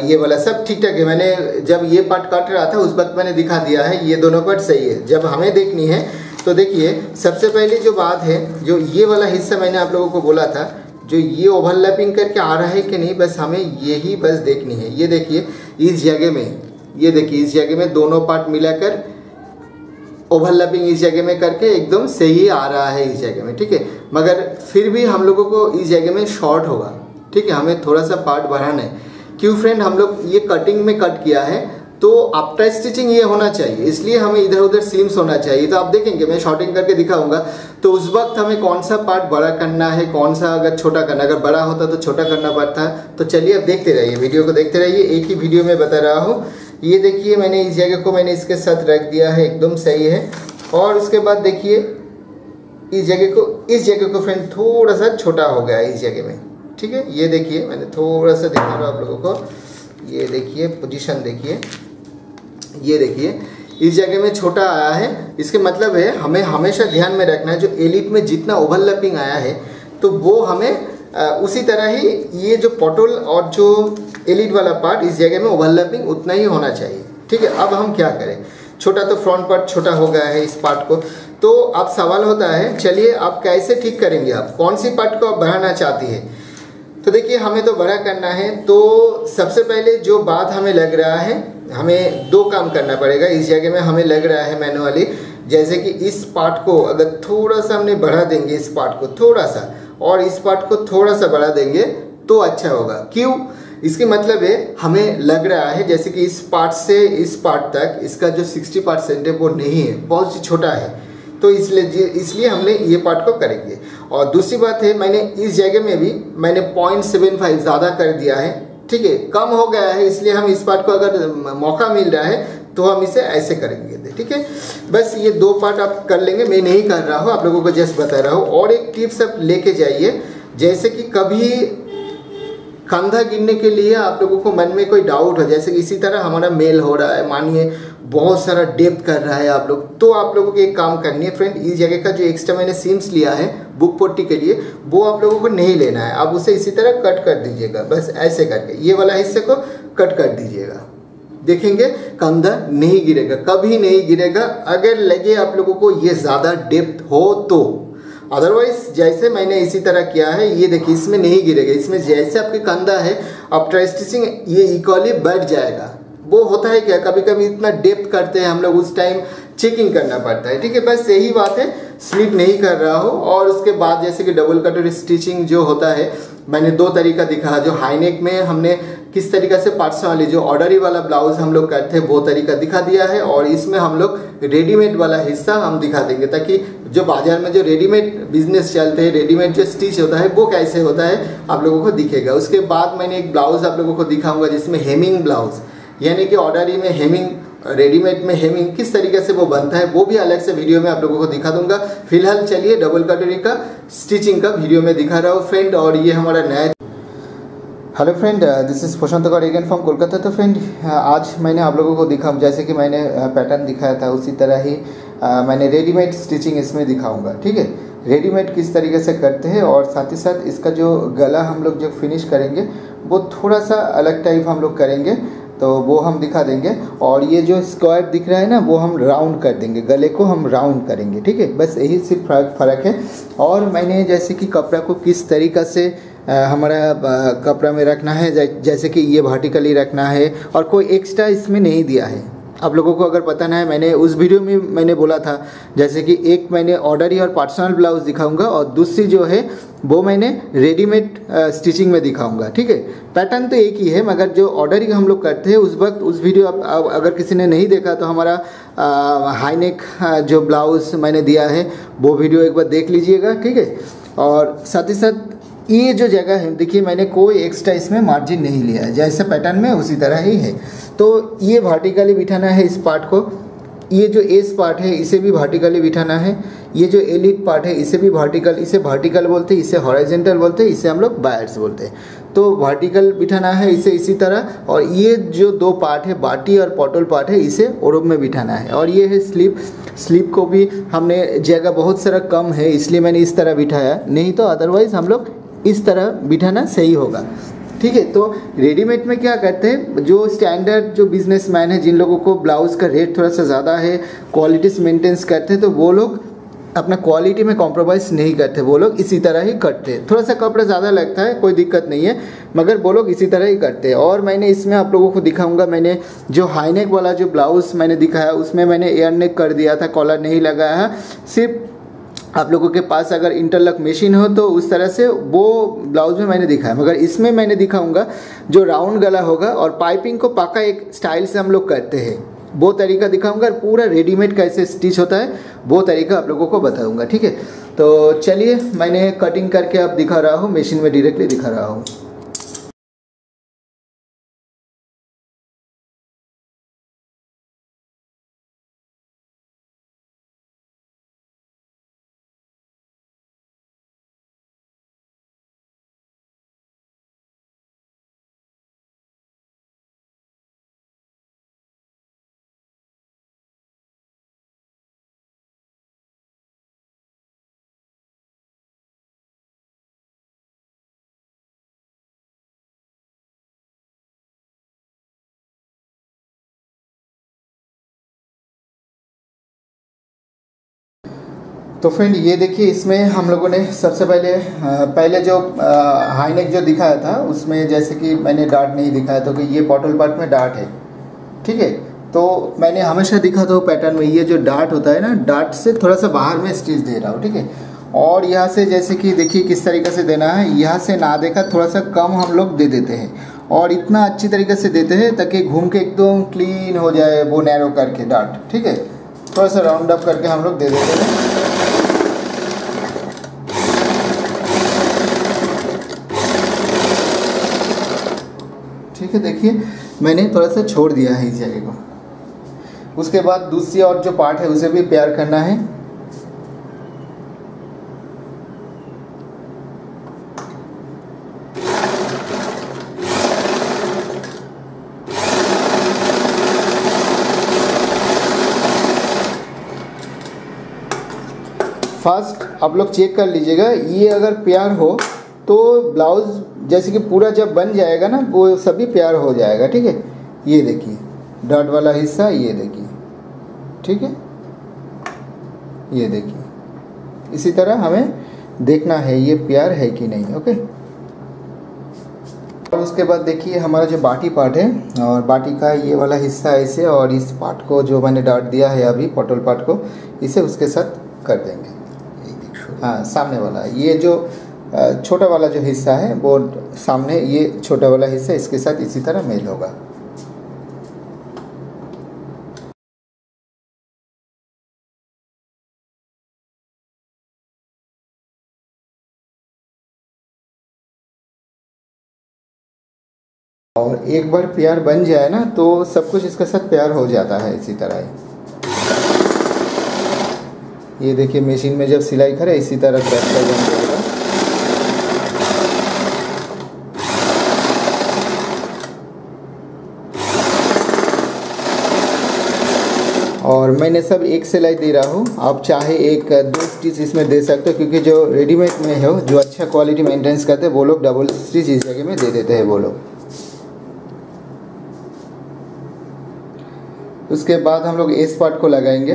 Speaker 1: ये वाला सब ठीक ठाक है। मैंने जब ये पार्ट काट रहा था उस वक्त मैंने दिखा दिया है, ये दोनों पार्ट सही है। जब हमें देखनी है तो देखिए सबसे पहले जो बात है, जो ये वाला हिस्सा मैंने आप लोगों को बोला था, जो ये ओवरलैपिंग करके आ रहा है कि नहीं, बस हमें यही बस देखनी है। ये देखिए इस जगह में, ये देखिए इस जगह में दोनों पार्ट मिलाकर ओवरलैपिंग इस जगह में करके एकदम सही आ रहा है इस जगह में, ठीक है। मगर फिर भी हम लोगों को इस जगह में शॉर्ट होगा, ठीक है, हमें थोड़ा सा पार्ट बढ़ाना है। क्यों फ्रेंड, हम लोग ये कटिंग में कट किया है तो आफ्टर स्टिचिंग ये होना चाहिए, इसलिए हमें इधर उधर सीम्स होना चाहिए। तो आप देखेंगे मैं शॉर्टिंग करके दिखाऊंगा तो उस वक्त हमें कौन सा पार्ट बड़ा करना है, कौन सा अगर छोटा करना, अगर बड़ा होता तो छोटा करना पड़ता। तो चलिए अब देखते रहिए, वीडियो को देखते रहिए, एक ही वीडियो में बता रहा हूँ। ये देखिए मैंने इस जगह को मैंने इसके साथ रख दिया है, एकदम सही है। और उसके बाद देखिए इस जगह को फ्रेंड थोड़ा सा छोटा हो गया इस जगह में, ठीक है। ये देखिए मैंने थोड़ा सा दिखा रहा हूँ आप लोगों को, ये देखिए पोजीशन देखिए, ये देखिए इस जगह में छोटा आया है। इसके मतलब है हमें हमेशा ध्यान में रखना है जो एलिट में जितना ओवरलैपिंग आया है तो वो हमें उसी तरह ही ये जो पटोल और जो एलिट वाला पार्ट इस जगह में ओवरलैपिंग उतना ही होना चाहिए, ठीक है। अब हम क्या करें, छोटा तो फ्रंट पार्ट छोटा हो गया है इस पार्ट को, तो अब सवाल होता है चलिए आप कैसे ठीक करेंगे, आप कौन सी पार्ट को आप बढ़ाना चाहती है। तो देखिए हमें तो बड़ा करना है, तो सबसे पहले जो बात हमें लग रहा है, हमें दो काम करना पड़ेगा। इस जगह में हमें लग रहा है मैनुअली, जैसे कि इस पार्ट को अगर थोड़ा सा हमने बढ़ा देंगे, इस पार्ट को थोड़ा सा, और इस पार्ट को थोड़ा सा बढ़ा देंगे तो अच्छा होगा। क्यों, इसके मतलब है हमें लग रहा है जैसे कि इस पार्ट से इस पार्ट तक इसका जो 60% है वो नहीं है, बहुत ही छोटा है, तो इसलिए हमने ये पार्ट को करेंगे। और दूसरी बात है मैंने इस जगह में भी मैंने 0.75 ज़्यादा कर दिया है, ठीक है, कम हो गया है, इसलिए हम इस पार्ट को अगर मौका मिल रहा है तो हम इसे ऐसे करेंगे, ठीक है। बस ये दो पार्ट आप कर लेंगे, मैं नहीं कर रहा हूँ, आप लोगों को जस्ट बता रहा हूँ। और एक टिप्स आप लेके जाइए, जैसे कि कभी कंधा गिरने के लिए आप लोगों को मन में कोई डाउट हो, जैसे कि इसी तरह हमारा मेल हो रहा है, मानिए बहुत सारा डेप्थ कर रहा है आप लोग, तो आप लोगों को एक काम करनी है फ्रेंड, इस जगह का जो एक्स्ट्रा मैंने सीम्स लिया है बुक पट्टी के लिए वो आप लोगों को नहीं लेना है, आप उसे इसी तरह कट कर दीजिएगा, बस ऐसे करके ये वाला हिस्से को कट कर दीजिएगा। देखेंगे कंधा नहीं गिरेगा, कभी नहीं गिरेगा, अगर लगे आप लोगों को ये ज़्यादा डेप्थ हो तो। अदरवाइज जैसे मैंने इसी तरह किया है, ये देखिए इसमें नहीं गिरेगा, इसमें जैसे आपके कंधा है आफ्टर स्टिचिंग ये इक्वली बढ़ जाएगा। वो होता है क्या, कभी कभी इतना डेप्थ करते हैं हम लोग, उस टाइम चेकिंग करना पड़ता है, ठीक है। बस यही बात है, स्लिप नहीं कर रहा हो। और उसके बाद जैसे कि डबल कटोरी स्टिचिंग जो होता है, मैंने दो तरीका दिखा, जो हाई नेक में हमने किस तरीके से पार्ट्स वाली जो ऑर्डरी वाला ब्लाउज हम लोग करते हैं वो तरीका दिखा दिया है, और इसमें हम लोग रेडीमेड वाला हिस्सा हम दिखा देंगे, ताकि जो बाजार में जो रेडीमेड बिजनेस चलते हैं, रेडीमेड जो स्टिच होता है वो कैसे होता है आप लोगों को दिखेगा। उसके बाद मैंने एक ब्लाउज आप लोगों को दिखाऊंगा जिसमें हेमिंग ब्लाउज, यानी कि ऑर्डरी में हेमिंग रेडीमेड में हेमिंग किस तरीके से वो बनता है वो भी अलग से वीडियो में आप लोगों को दिखा दूंगा। फिलहाल चलिए डबल कटोरी का स्टिचिंग का वीडियो में दिखा रहा हूँ फ्रेंड। और ये हमारा नया, hello friend, this is Prashant Gaur again from Kolkata. तो फ्रेंड आज मैंने आप लोगों को दिखा, जैसे कि मैंने पैटर्न दिखाया था उसी तरह ही मैंने रेडीमेड स्टिचिंग इसमें दिखाऊंगा। ठीक है, रेडीमेड किस तरीके से करते हैं और साथ ही साथ इसका जो गला हम लोग जो फिनिश करेंगे वो थोड़ा सा अलग टाइप हम लोग करेंगे, तो वो हम दिखा देंगे। और ये जो स्क्वायर दिख रहा है ना वो हम राउंड कर देंगे, गले को हम राउंड करेंगे। ठीक है, बस यही सिर्फ फ़र्क है। और मैंने जैसे कि कपड़ा को किस तरीक़ा से हमारा कपड़ा में रखना है, जैसे कि ये वर्टिकली रखना है और कोई एक्स्ट्रा इसमें नहीं दिया है। आप लोगों को अगर पता ना है, मैंने उस वीडियो में मैंने बोला था जैसे कि एक मैंने ऑर्डरी और पर्सनल ब्लाउज दिखाऊंगा और दूसरी जो है वो मैंने रेडीमेड स्टिचिंग में दिखाऊंगा। ठीक है, पैटर्न तो एक ही है, मगर जो ऑर्डरी हम लोग करते हैं उस वक्त उस वीडियो अगर किसी ने नहीं देखा तो हमारा हाई नेक जो ब्लाउज मैंने दिया है वो वीडियो एक बार देख लीजिएगा। ठीक है, और साथ ही साथ ये जो जगह है देखिए मैंने कोई एक्स्ट्रा इसमें मार्जिन नहीं लिया है, जैसे पैटर्न में उसी तरह ही है। तो ये वर्टिकली बिठाना है इस पार्ट को, ये जो एस पार्ट है इसे भी वर्टिकली बिठाना है, ये जो एलिट पार्ट है इसे भी वर्टिकल, इसे वर्टिकल बोलते हैं, इसे हॉरिजॉन्टल बोलते हैं, इसे हम लोग बायर्स बोलते हैं। तो वर्टिकल बिठाना है इसे इसी तरह। और ये जो दो पार्ट है बाटी और पॉटल पार्ट है इसे ओरोब में बिठाना है। और ये है स्लीप, स्लीप को भी हमने जगह बहुत सारा कम है इसलिए मैंने इस तरह बिठाया, नहीं तो अदरवाइज़ हम लोग इस तरह बिठाना सही होगा। ठीक है, तो रेडीमेड में क्या करते हैं, जो स्टैंडर्ड जो बिजनेसमैन है, जिन लोगों को ब्लाउज़ का रेट थोड़ा सा ज़्यादा है, क्वालिटीज मेंटेन्स करते हैं, तो वो लोग अपना क्वालिटी में कॉम्प्रोमाइज़ नहीं करते, वो लोग इसी तरह ही करते हैं। थोड़ा सा कपड़ा ज़्यादा लगता है, कोई दिक्कत नहीं है, मगर वो लोग इसी तरह ही करते हैं। और मैंने इसमें आप लोगों को दिखाऊंगा, मैंने जो हाई नेक वाला जो ब्लाउज़ मैंने दिखाया उसमें मैंने एयर नेक कर दिया था, कॉलर नहीं लगाया है। सिर्फ आप लोगों के पास अगर इंटरलॉक मशीन हो तो उस तरह से वो ब्लाउज में मैंने दिखाया, मगर इसमें मैंने दिखाऊंगा जो राउंड गला होगा और पाइपिंग को पक्का एक स्टाइल से हम लोग करते हैं वो तरीका दिखाऊंगा। और पूरा रेडीमेड कैसे स्टिच होता है वो तरीका आप लोगों को बताऊंगा। ठीक है, तो चलिए मैंने कटिंग करके अब दिखा रहा हूँ, मशीन में डायरेक्टली दिखा रहा हूँ। तो फ्रेंड ये देखिए, इसमें हम लोगों ने सबसे पहले जो हाई नेक जो दिखाया था उसमें जैसे कि मैंने डार्ट नहीं दिखाया, तो कि ये पॉटल पार्ट में डार्ट है। ठीक है, तो मैंने हमेशा दिखा था पैटर्न में ये जो डार्ट होता है ना, डार्ट से थोड़ा सा बाहर में स्टिच दे रहा हूँ। ठीक है, और यहाँ से जैसे कि देखिए किस तरीके से देना है, यहाँ से ना देखा थोड़ा सा कम हम लोग दे देते हैं और इतना अच्छी तरीके से देते हैं ताकि घूम के एकदम क्लीन हो जाए वो नैरो करके डार्ट। ठीक है, थोड़ा सा राउंड अप करके हम लोग दे देते हैं। ठीक है, देखिए मैंने थोड़ा सा छोड़ दिया है इस जगह को। उसके बाद दूसरी और जो पार्ट है उसे भी प्यार करना है। फर्स्ट आप लोग चेक कर लीजिएगा, ये अगर प्यार हो तो ब्लाउज़ जैसे कि पूरा जब बन जाएगा ना वो सभी प्यार हो जाएगा। ठीक है, ये देखिए डॉट वाला हिस्सा, ये देखिए। ठीक है, ये देखिए इसी तरह हमें देखना है ये प्यार है कि नहीं। ओके, और उसके बाद देखिए हमारा जो बाटी पार्ट है और बाटी का ये वाला हिस्सा ऐसे, और इस पार्ट को जो मैंने डाट दिया है अभी पॉटल पार्ट को, इसे उसके साथ कर देंगे। हाँ, सामने वाला ये जो छोटा वाला जो हिस्सा है वो सामने, ये छोटा वाला हिस्सा इसके साथ इसी तरह मेल होगा। और एक बार पेयर बन जाए ना तो सब कुछ इसके साथ पेयर हो जाता है इसी तरह। ये देखिए मशीन में जब सिलाई करे इसी तरह बैक साइड बन जाएगा। और मैंने सब एक सिलाई दे रहा हूँ, आप चाहे एक दो स्टिच इसमें दे सकते हो, क्योंकि जो रेडीमेड में है जो अच्छा क्वालिटी मेंटेनेंस करते हैं वो लोग डबल स्टिच इस जगह में दे देते हैं वो लोग। उसके बाद हम लोग इस पार्ट को लगाएंगे।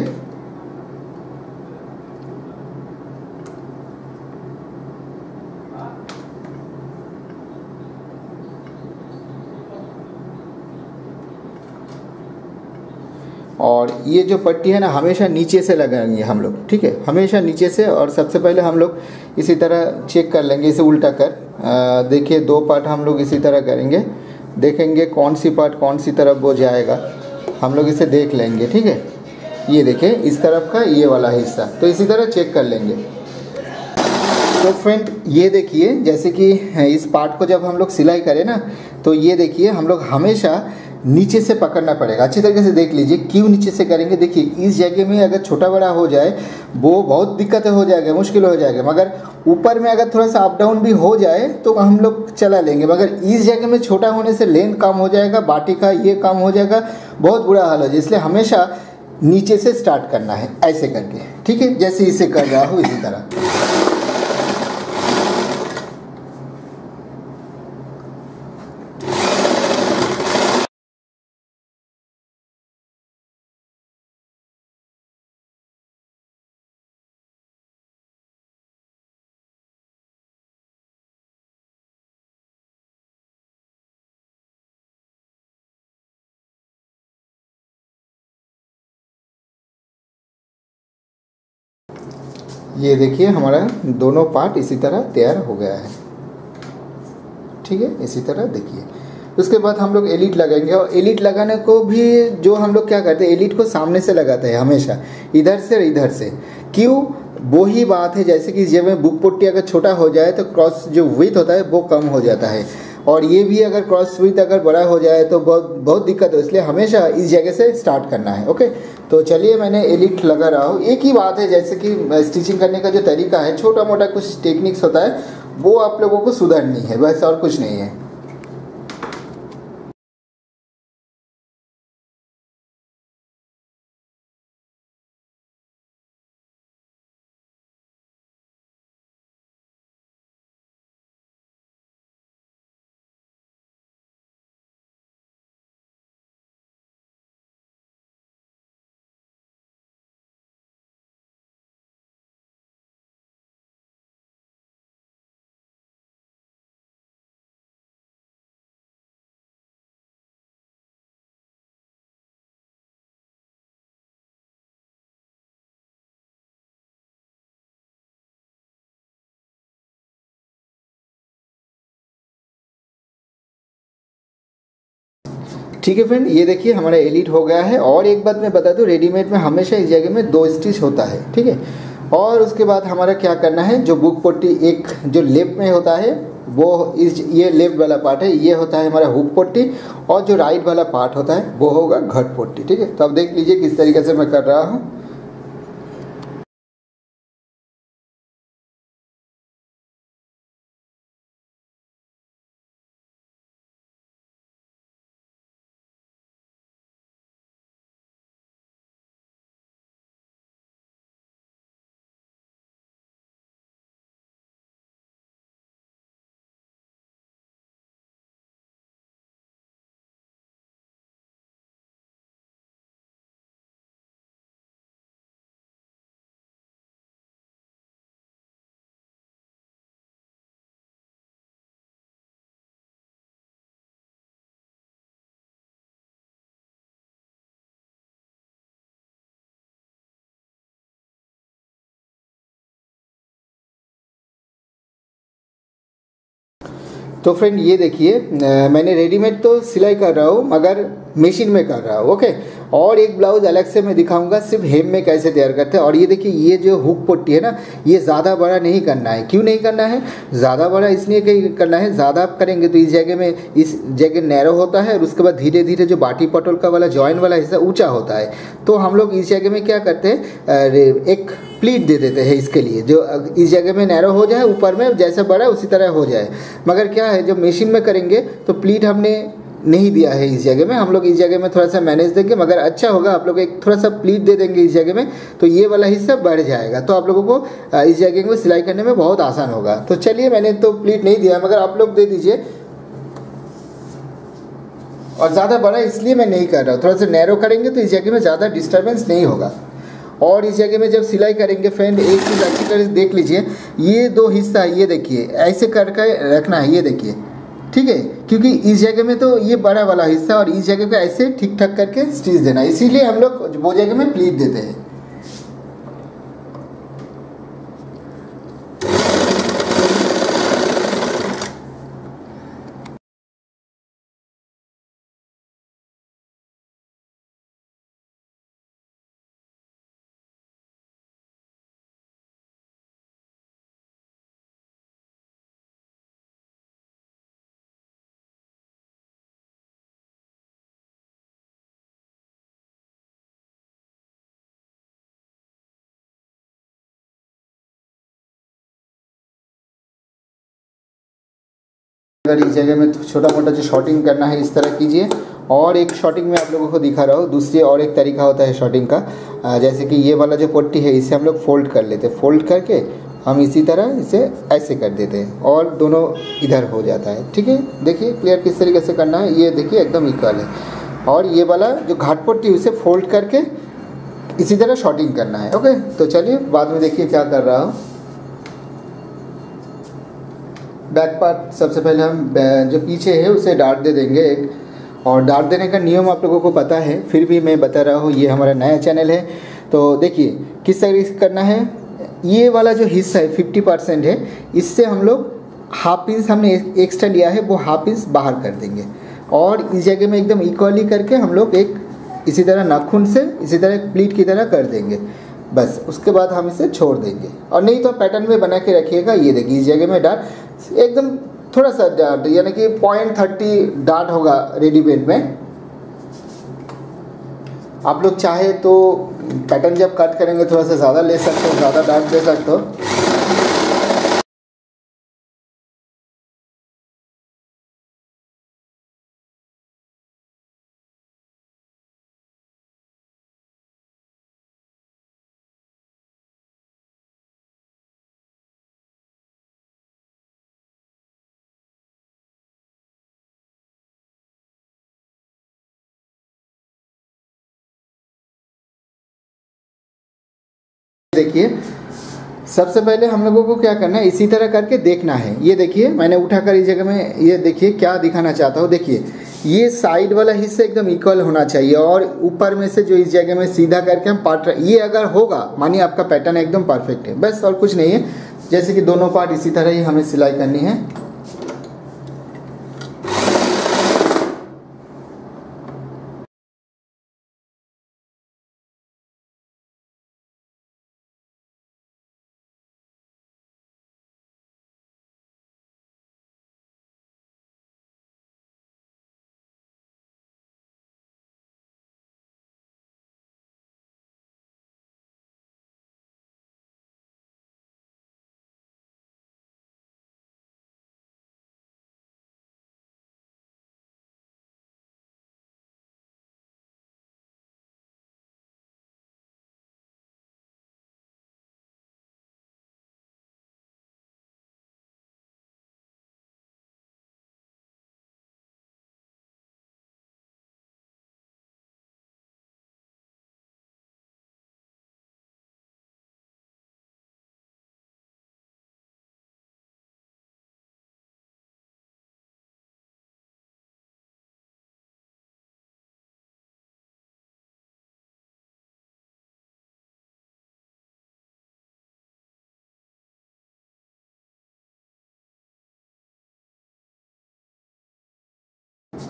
Speaker 1: और ये जो पट्टी है ना हमेशा नीचे से लगाएंगे हम लोग, ठीक है, हमेशा नीचे से। और सबसे पहले हम लोग इसी तरह चेक कर लेंगे, इसे उल्टा कर देखिए 2 पार्ट हम लोग इसी तरह करेंगे, देखेंगे कौन सी पार्ट कौन सी तरफ वो जाएगा, हम लोग इसे देख लेंगे, ठीक है। ये देखिए इस तरफ का ये वाला हिस्सा, तो इसी तरह चेक कर लेंगे। तो फ्रेंड ये देखिए जैसे कि इस पार्ट को जब हम लोग सिलाई करें ना तो ये देखिए हम लोग हमेशा नीचे से पकड़ना पड़ेगा। अच्छी तरीके से देख लीजिए क्यों नीचे से करेंगे। देखिए इस जगह में अगर छोटा बड़ा हो जाए वो बहुत दिक्कत हो जाएगा, मुश्किल हो जाएगा, मगर ऊपर में अगर थोड़ा सा अप डाउन भी हो जाए तो हम लोग चला लेंगे, मगर इस जगह में छोटा होने से लेंथ कम हो जाएगा, बाटी का ये कम हो जाएगा, बहुत बुरा हाल हो जाए। इसलिए हमेशा नीचे से स्टार्ट करना है ऐसे करके, ठीक है, जैसे इसे कर रहा हूँ इसी तरह। ये देखिए हमारा दोनों पार्ट इसी तरह तैयार हो गया है, ठीक है, इसी तरह देखिए। उसके बाद हम लोग एलिट लगाएंगे, और एलिट लगाने को भी जो हम लोग क्या करते हैं एलिट को सामने से लगाते हैं हमेशा, इधर से और इधर से। क्यों? वो ही बात है जैसे कि जब में बुक पट्टी अगर छोटा हो जाए तो क्रॉस जो विड्थ होता है वो कम हो जाता है, और ये भी अगर क्रॉस विड्थ अगर बड़ा हो जाए तो बहुत दिक्कत हो। इसलिए हमेशा इस जगह से स्टार्ट करना है। ओके, तो चलिए मैंने एलिट लगा रहा हूँ। एक ही बात है जैसे कि स्टिचिंग करने का जो तरीका है, छोटा मोटा कुछ टेक्निक्स होता है वो आप लोगों को सुधरनी है, बस और कुछ नहीं है। ठीक है फ्रेंड, ये देखिए हमारा एलिट हो गया है। और एक बात मैं बता दूं, रेडीमेड में हमेशा इस जगह में 2 स्टिच होता है, ठीक है। और उसके बाद हमारा क्या करना है, जो बुक पट्टी एक जो लेफ्ट में होता है वो ये लेफ्ट वाला पार्ट है, ये होता है हमारा हुक पट्टी, और जो राइट वाला पार्ट होता है वो होगा घट पट्टी, ठीक है। तो अब देख लीजिए किस तरीके से मैं कर रहा हूँ। तो फ्रेंड ये देखिए मैंने रेडीमेड तो सिलाई कर रहा हूँ मगर मशीन में कर रहा हूँ। ओके, और एक ब्लाउज अलग से मैं दिखाऊंगा सिर्फ हेम में कैसे तैयार करते हैं। और ये देखिए, ये जो हुक पट्टी है ना, ये ज़्यादा बड़ा नहीं करना है। क्यों नहीं करना है ज़्यादा बड़ा? इसलिए कहीं करना है, ज़्यादा आप करेंगे तो इस जगह नैरो होता है और उसके बाद धीरे धीरे जो बाटी पटोल का वाला जॉइन वाला हिस्सा ऊंचा होता है। तो हम लोग इस जगह में क्या करते हैं, एक प्लीट दे देते हैं इसके लिए, जो इस जगह में नैरो हो जाए, ऊपर में जैसा बड़ा उसी तरह हो जाए। मगर क्या है, जब मशीन में करेंगे तो प्लीट हमने नहीं दिया है इस जगह में, हम लोग इस जगह में थोड़ा सा मैनेज देंगे। मगर अच्छा होगा, आप लोग एक थोड़ा सा प्लीट दे देंगे इस जगह में, तो ये वाला हिस्सा बढ़ जाएगा, तो आप लोगों को इस जगह में सिलाई करने में बहुत आसान होगा। तो चलिए, मैंने तो प्लीट नहीं दिया, मगर आप लोग दे दीजिए। और ज़्यादा बड़ा इसलिए मैं नहीं कर रहा हूँ, थोड़ा सा नैरो करेंगे तो इस जगह में ज़्यादा डिस्टर्बेंस नहीं होगा। और इस जगह में जब सिलाई करेंगे फ्रेंड, एक चीज़ अच्छी तरह से देख लीजिए, ये दो हिस्सा, ये देखिए ऐसे करके रखना है, ये देखिए, ठीक है, क्योंकि इस जगह में तो ये बड़ा वाला हिस्सा और इस जगह को ऐसे ठीक ठाक करके स्टिच देना है, इसीलिए हम लोग वो जगह में प्लीट देते हैं। अगर इस जगह में छोटा मोटा जो शॉर्टिंग करना है इस तरह कीजिए। और एक शॉर्टिंग में आप लोगों को दिखा रहा हूँ, दूसरी और एक तरीका होता है शॉर्टिंग का, जैसे कि ये वाला जो पट्टी है इसे हम लोग फोल्ड कर लेते हैं, फोल्ड करके हम इसी तरह इसे ऐसे कर देते हैं और दोनों इधर हो जाता है। ठीक है, देखिए क्लियर किस तरीके से करना है, ये देखिए एकदम इक्वल है। और ये वाला जो घाट पट्टी उसे फोल्ड करके इसी तरह शॉर्टिंग करना है। ओके, तो चलिए बाद में देखिए क्या कर रहा हूँ। बैक पार्ट सबसे पहले हम जो पीछे है उसे डार्ट दे देंगे एक, और डार्ट देने का नियम आप लोगों को पता है, फिर भी मैं बता रहा हूँ, ये हमारा नया चैनल है। तो देखिए किस तरीके से करना है। ये वाला जो हिस्सा है 50% है, इससे हम लोग हाफ इंच हमने एक्स्ट्रा लिया है, वो हाफ इंच बाहर कर देंगे और इस जगह में एकदम इक्वली करके हम लोग एक इसी तरह नाखून से इसी तरह एक प्लीट की तरह कर देंगे। बस उसके बाद हम इसे छोड़ देंगे, और नहीं तो पैटर्न में बना के रखिएगा। ये देखिए इस जगह में डार्ट एकदम थोड़ा सा डार्ट, यानी कि 0.30 डार्ट होगा रेडीमेड में। आप लोग चाहे तो पैटर्न जब कट करेंगे थोड़ा सा ज़्यादा ले सकते हो, ज़्यादा डार्ट दे सकते हो। देखिए सबसे पहले हम लोगों को क्या करना है, इसी तरह करके देखना है। ये देखिए मैंने उठाकर इस जगह में, ये देखिए क्या दिखाना चाहता हूँ। देखिए ये साइड वाला हिस्सा एकदम इक्वल होना चाहिए और ऊपर में से जो इस जगह में सीधा करके हम पार्ट, ये अगर होगा मानिए आपका पैटर्न एकदम परफेक्ट है, बस और कुछ नहीं है। जैसे कि दोनों पार्ट इसी तरह ही हमें सिलाई करनी है।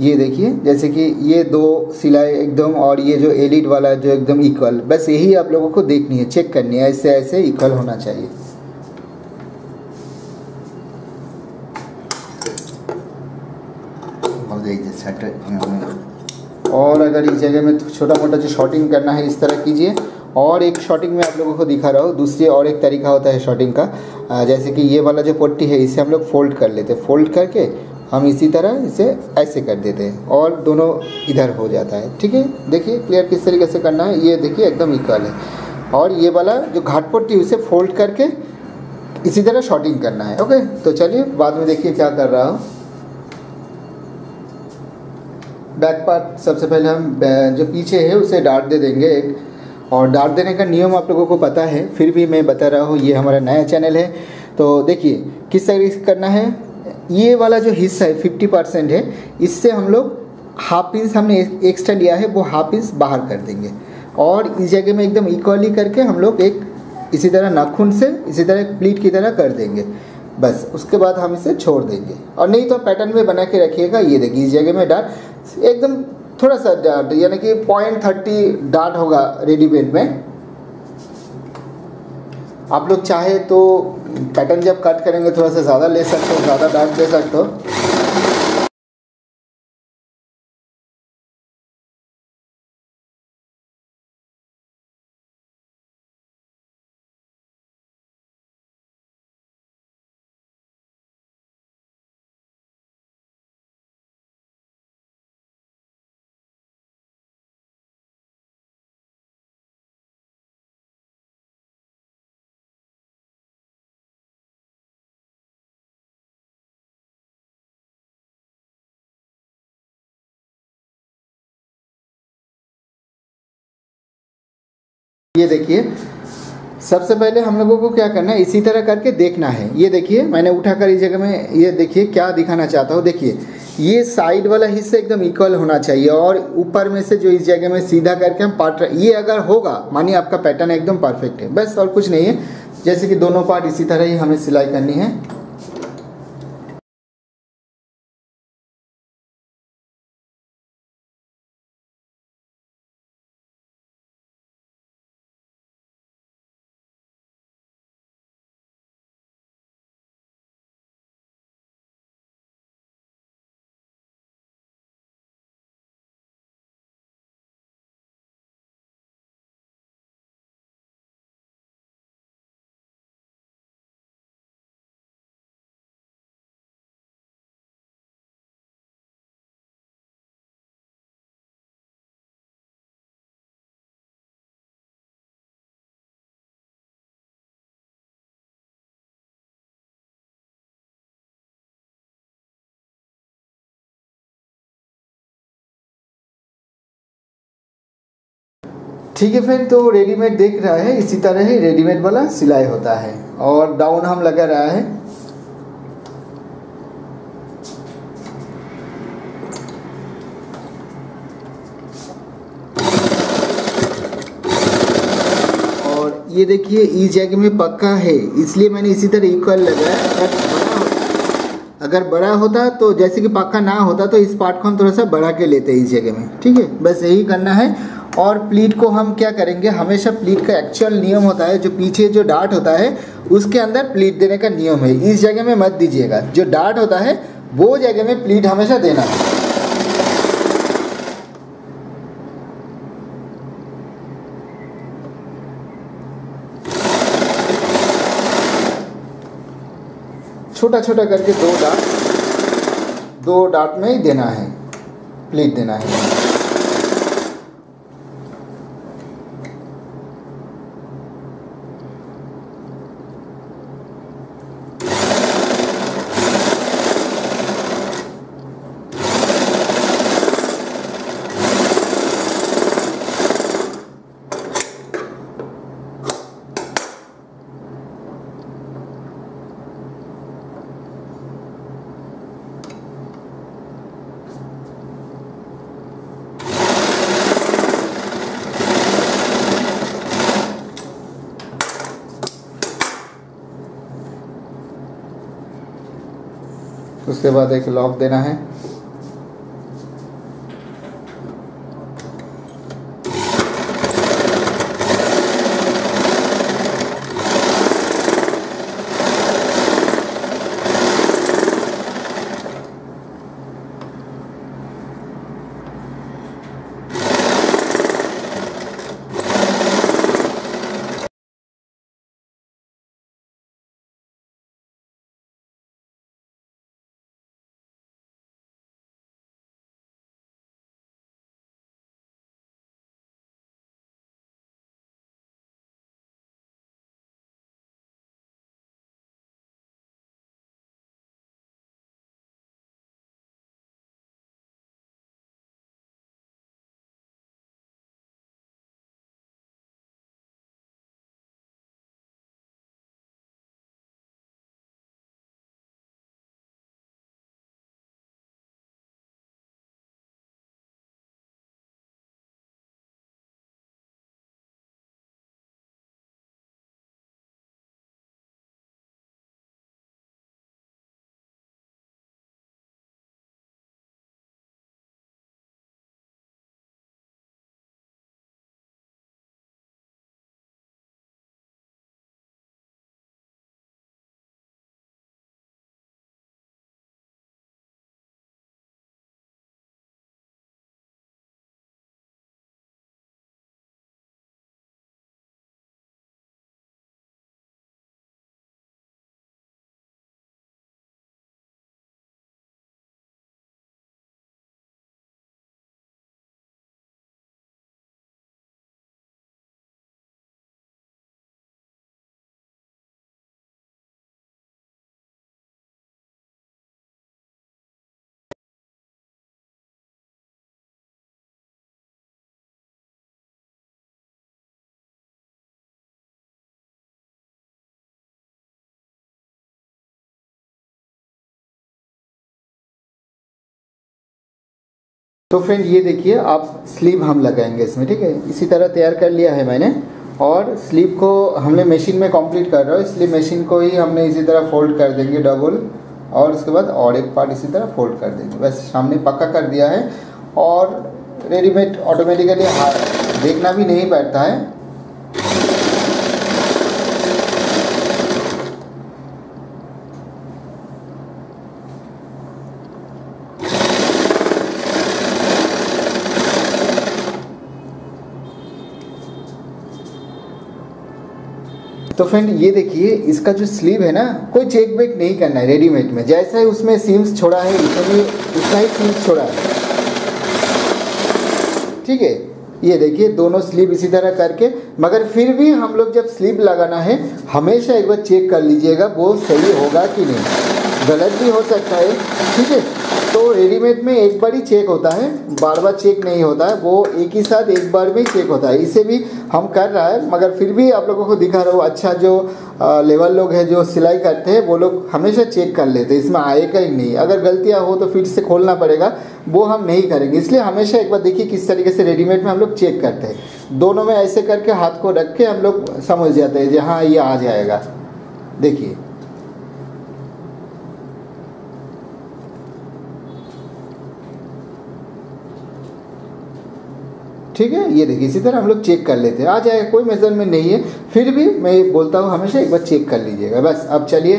Speaker 2: ये देखिए जैसे कि ये दो सिलाई एकदम, और ये जो एलिट वाला जो एकदम इक्वल, बस यही आप लोगों को देखनी है, चेक करनी है, ऐसे ऐसे इक्वल होना चाहिए। और अगर इस जगह में छोटा मोटा जो शॉर्टिंग करना है इस तरह कीजिए। और एक शॉर्टिंग में आप लोगों को दिखा रहा हूँ, दूसरी और एक तरीका होता है शॉर्टिंग का। जैसे कि ये वाला जो पट्टी है इसे हम लोग फोल्ड कर लेते हैं, फोल्ड करके हम इसी तरह इसे ऐसे कर देते हैं और दोनों इधर हो जाता है। ठीक है, देखिए क्लियर किस तरीके से करना है। ये देखिए एकदम इक्वल है। और ये वाला जो घाट पट्टी उसे फोल्ड करके इसी तरह शॉर्टिंग करना है। ओके, तो चलिए बाद में देखिए क्या कर रहा हूँ। बैक पार्ट सबसे पहले हम जो पीछे है उसे डार्ट दे देंगे एक, और डार्ट देने का नियम आप लोगों को पता है, फिर भी मैं बता रहा हूँ, ये हमारा नया चैनल है। तो देखिए किस तरीके से करना है। ये वाला जो हिस्सा है 50% है, इससे हम लोग हाफ इंच हमने एक्स्ट्रा लिया है, वो हाफ इंच बाहर कर देंगे और इस जगह में एकदम इक्वली करके हम लोग एक इसी तरह नाखून से इसी तरह प्लीट की तरह कर देंगे। बस उसके बाद हम इसे छोड़ देंगे, और नहीं तो पैटर्न में बना के रखिएगा। ये देखिए इस जगह में डार्ट एकदम थोड़ा सा डार्ट, यानी कि 0.30 डार्ट होगा रेडीमेड में। आप लोग चाहे तो पैटर्न जब कट करेंगे थोड़ा सा ज़्यादा ले सकते हो, ज़्यादा डार्ट दे सकते हो। ये देखिए सबसे पहले हम लोगों को क्या करना है, इसी तरह करके देखना है। ये देखिए मैंने उठाकर इस जगह में, ये देखिए क्या दिखाना चाहता हूँ। देखिए ये साइड वाला हिस्सा एकदम इक्वल होना चाहिए, और ऊपर में से जो इस जगह में सीधा करके हम पार्ट, ये अगर होगा मानिए आपका पैटर्न एकदम परफेक्ट है, बस और कुछ नहीं है। जैसे कि दोनों पार्ट इसी तरह ही हमें सिलाई करनी है। ठीक है फ्रेंड, तो रेडीमेड देख रहा है, इसी तरह ही रेडीमेड वाला सिलाई होता है। और डाउन हम लगा रहा है। और ये देखिए इस जगह में पक्का है, इसलिए मैंने इसी तरह इक्वल लगाया। अगर बड़ा होता तो, जैसे कि पक्का ना होता तो इस पार्ट को हम थोड़ा सा बढ़ा के लेते हैं इस जगह में। ठीक है, बस यही करना है। और प्लीट को हम क्या करेंगे, हमेशा प्लीट का एक्चुअल नियम होता है, जो पीछे जो डार्ट होता है उसके अंदर प्लीट देने का नियम है। इस जगह में मत दीजिएगा, जो डार्ट होता है वो जगह में प्लीट हमेशा देना है। छोटा छोटा करके दो डार्ट में ही देना है, प्लीट देना है। उसके बाद एक लॉक देना है। तो फ्रेंड ये देखिए, आप स्लीव हम लगाएंगे इसमें, ठीक है। इसी तरह तैयार कर लिया है मैंने, और स्लीव को हमने मशीन में कंप्लीट कर रहा हूँ, इसलिए मशीन को ही हमने इसी तरह फोल्ड कर देंगे डबल, और उसके बाद और एक पार्ट इसी तरह फोल्ड कर देंगे। बस सामने पक्का कर दिया है, और रेडीमेड ऑटोमेटिकली देखना भी नहीं पड़ता है। तो फ्रेंड ये देखिए, इसका जो स्लीव है ना, कोई चेक बेक नहीं करना है रेडीमेड में। जैसा ही उसमें सीम्स छोड़ा है, इसमें भी उतना ही सीम्स छोड़ा है, ठीक है। ये देखिए दोनों स्लीव इसी तरह करके, मगर फिर भी हम लोग जब स्लीव लगाना है हमेशा एक बार चेक कर लीजिएगा वो सही होगा कि नहीं, गलत भी हो सकता है, ठीक है। तो रेडीमेड में एक बार ही चेक होता है, बार बार चेक नहीं होता है, वो एक ही साथ एक बार में चेक होता है। इसे भी हम कर रहा है, मगर फिर भी आप लोगों को दिखा रहा हूँ। अच्छा, जो लेवल लोग हैं जो सिलाई करते हैं वो लोग हमेशा चेक कर लेते हैं, इसमें आएगा ही नहीं। अगर गलतियाँ हो तो फिर से खोलना पड़ेगा, वो हम नहीं करेंगे। इसलिए हमेशा एक बार देखिए किस तरीके से रेडीमेड में हम लोग चेक करते हैं। दोनों में ऐसे करके हाथ को रख के हम लोग समझ जाते हैं जी हाँ ये आ जाएगा। देखिए ठीक है, ये देखिए इसी तरह हम लोग चेक कर लेते हैं, आ जाएगा, कोई मेजरमेंट नहीं है। फिर भी मैं बोलता हूँ हमेशा एक बार चेक कर लीजिएगा बस। अब चलिए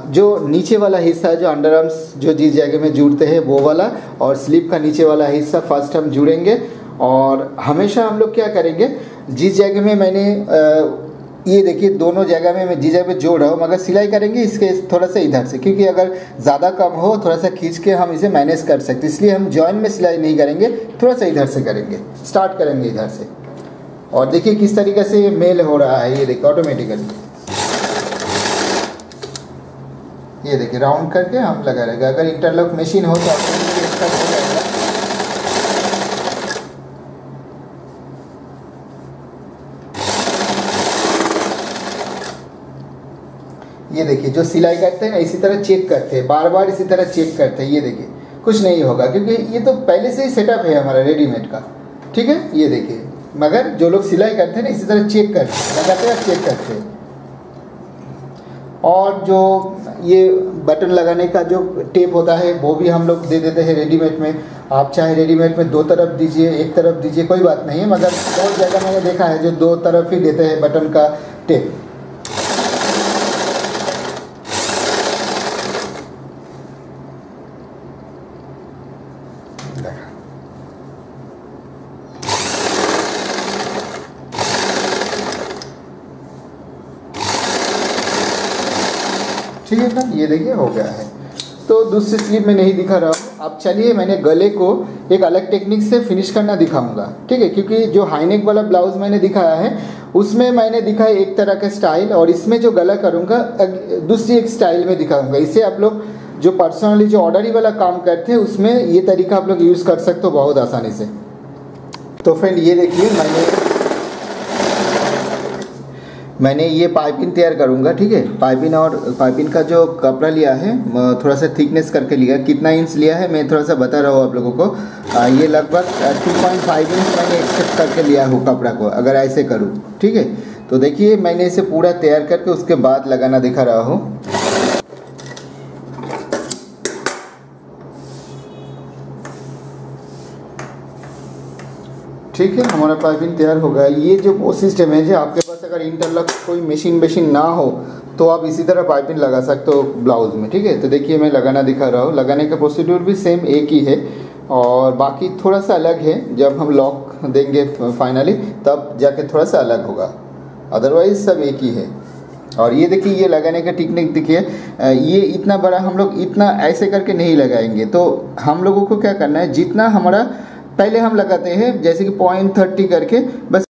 Speaker 2: जो नीचे वाला हिस्सा है, जो अंडर आर्म्स जो जिस जगह में जुड़ते हैं वो वाला, और स्लीव का नीचे वाला हिस्सा फर्स्ट हम जुड़ेंगे। और हमेशा हम लोग क्या करेंगे, जिस जगह में मैंने ये देखिए दोनों जगह में मैं जिस जगह पे जोड़ रहा हूँ, मगर सिलाई करेंगे इसके थोड़ा सा इधर से, क्योंकि अगर ज़्यादा कम हो थोड़ा सा खींच के हम इसे मैनेज कर सकते, इसलिए हम जॉइन में सिलाई नहीं करेंगे, थोड़ा सा इधर से करेंगे, स्टार्ट करेंगे इधर से। और देखिए किस तरीके से ये मेल हो रहा है, ये देखिए ऑटोमेटिकली, ये देखिए राउंड करके हम लगा रहेगा। अगर इंटरलॉक मशीन हो तो ऑटोमेटिकली इसका हो जाएगा। ये देखिए जो सिलाई करते हैं ना इसी तरह चेक करते हैं, बार बार इसी तरह चेक करते हैं। ये देखिए कुछ नहीं होगा, क्योंकि ये तो पहले से ही सेटअप है हमारा रेडीमेड का, ठीक है। ये देखिए, मगर जो लोग सिलाई करते हैं ना इसी तरह चेक करते हैं, लगातार चेक करते हैं। और जो ये बटन लगाने का जो टेप होता है वो भी हम लोग दे देते हैं रेडीमेड में। आप चाहे रेडीमेड में दो तरफ दीजिए, एक तरफ दीजिए, कोई बात नहीं है, मगर बहुत जगह मैंने देखा है जो दो तरफ ही देते हैं बटन का टेप। ठीक है ना, ये देखिए हो गया है। तो दूसरी स्लीव में नहीं दिखा रहा हूँ। अब चलिए मैंने गले को एक अलग टेक्निक से फिनिश करना दिखाऊंगा, ठीक है। क्योंकि जो हाईनेक वाला ब्लाउज मैंने दिखाया है उसमें मैंने दिखाया एक तरह का स्टाइल, और इसमें जो गला करूँगा दूसरी एक स्टाइल में दिखाऊंगा। इसे आप लोग जो पर्सनली जो ऑर्डरी वाला काम करते हैं उसमें ये तरीका आप लोग यूज़ कर सकते हो बहुत आसानी से। तो फ्रेंड ये देखिए मैंने ये पाइपिंग तैयार करूँगा, ठीक है। पाइपिंग, और पाइपिंग का जो कपड़ा लिया है थोड़ा सा थिकनेस करके लिया, कितना इंच लिया है मैं थोड़ा सा बता रहा हूँ आप लोगों को। ये लगभग 2.5 इंच मैंने एक्सेप्ट करके लिया हूँ कपड़ा को, अगर ऐसे करूँ, ठीक है। तो देखिए मैंने इसे पूरा तैयार करके उसके बाद लगाना दिखा रहा हूँ। ठीक है, हमारा पाइपिंग तैयार होगा। ये जो वो सिस्टम है, जो आपके पास अगर इंटरलॉक कोई मशीन ना हो तो आप इसी तरह पाइपिंग लगा सकते हो ब्लाउज में, ठीक है। तो देखिए मैं लगाना दिखा रहा हूँ, लगाने का प्रोसीड्यूर भी सेम एक ही है, और बाकी थोड़ा सा अलग है। जब हम लॉक देंगे फाइनली तब जाके थोड़ा सा अलग होगा, अदरवाइज सब एक ही है। और ये देखिए ये लगाने का टेक्निक देखिए, ये इतना बड़ा हम लोग इतना ऐसे करके नहीं लगाएंगे। तो हम लोगों को क्या करना है, जितना हमारा पहले हम लगाते हैं जैसे कि 0.30 करके, बस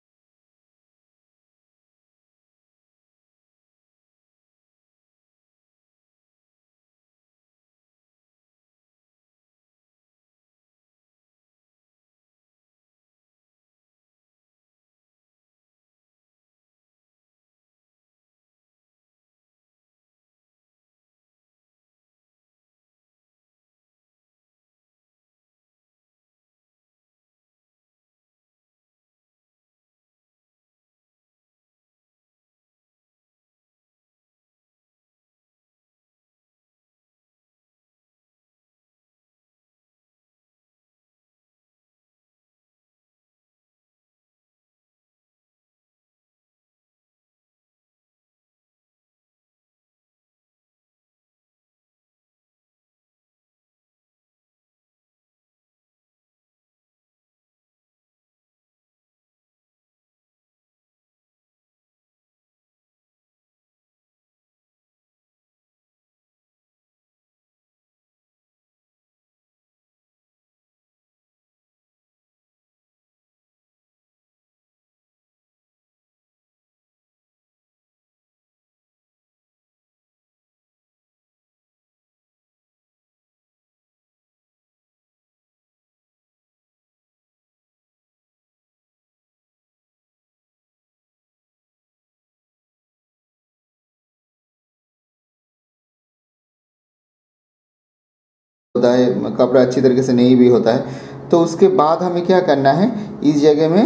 Speaker 2: होता है, कपड़ा अच्छी तरीके से नहीं भी होता है। तो उसके बाद हमें क्या करना है, इस जगह में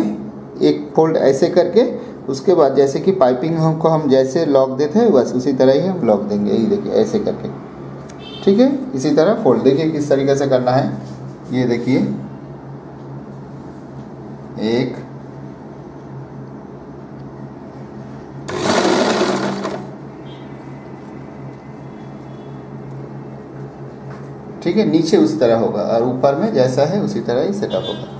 Speaker 2: एक फोल्ड ऐसे करके, उसके बाद जैसे कि पाइपिंग को हम जैसे लॉक देते हैं बस उसी तरह ही हम लॉक देंगे। यही देखिए ऐसे करके, ठीक है। इसी तरह फोल्ड देखिए किस तरीके से करना है। ये देखिए 1 ठीक है, नीचे उस तरह होगा और ऊपर में जैसा है उसी तरह ही सेटअप होगा।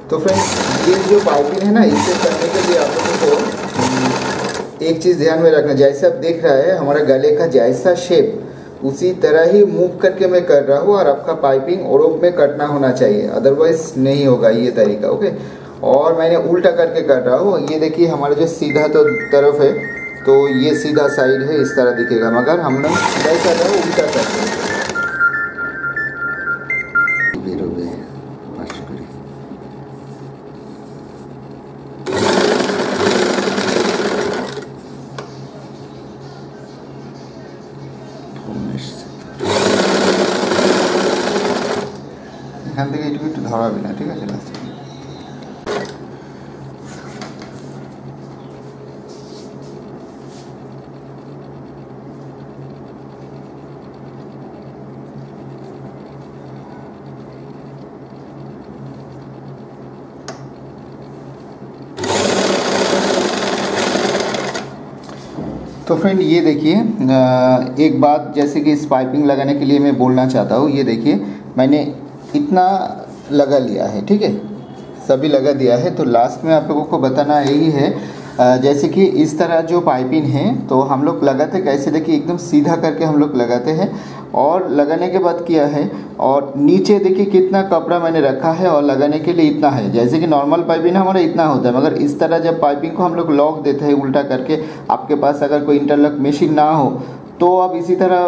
Speaker 2: तो फ्रेंड्स ये जो पाइपिंग है ना, इसे करने के लिए आप लोगों को एक चीज़ ध्यान में रखना, जैसे आप देख रहा है हमारा गले का जैसा शेप उसी तरह ही मूव करके मैं कर रहा हूँ, और आपका पाइपिंग ओरोप में कटना होना चाहिए, अदरवाइज नहीं होगा ये तरीका। ओके, और मैंने उल्टा करके कर रहा हूँ। ये देखिए हमारा जो सीधा तो तरफ है, तो ये सीधा साइड है, इस तरह दिखेगा, मगर हम लोग सीधा कर रहे हैं उल्टा कर रहे हैं। এখান থেকে এটুকু একটু ধরাবি না, ঠিক আছে? লাস্টে तो फ्रेंड ये देखिए एक बात जैसे कि इस पाइपिंग लगाने के लिए मैं बोलना चाहता हूँ। ये देखिए मैंने इतना लगा लिया है, ठीक है, सभी लगा दिया है। तो लास्ट में आप लोगों को बताना यही है, जैसे कि इस तरह जो पाइपिंग है तो हम लोग लगाते कैसे, देखिए एकदम सीधा करके हम लोग लगाते हैं, और लगाने के बाद किया है, और नीचे देखिए कितना कपड़ा मैंने रखा है और लगाने के लिए इतना है। जैसे कि नॉर्मल पाइपिंग हमारा इतना होता है, मगर इस तरह जब पाइपिंग को हम लोग लॉक देते हैं उल्टा करके, आपके पास अगर कोई इंटरलॉक मशीन ना हो तो आप इसी तरह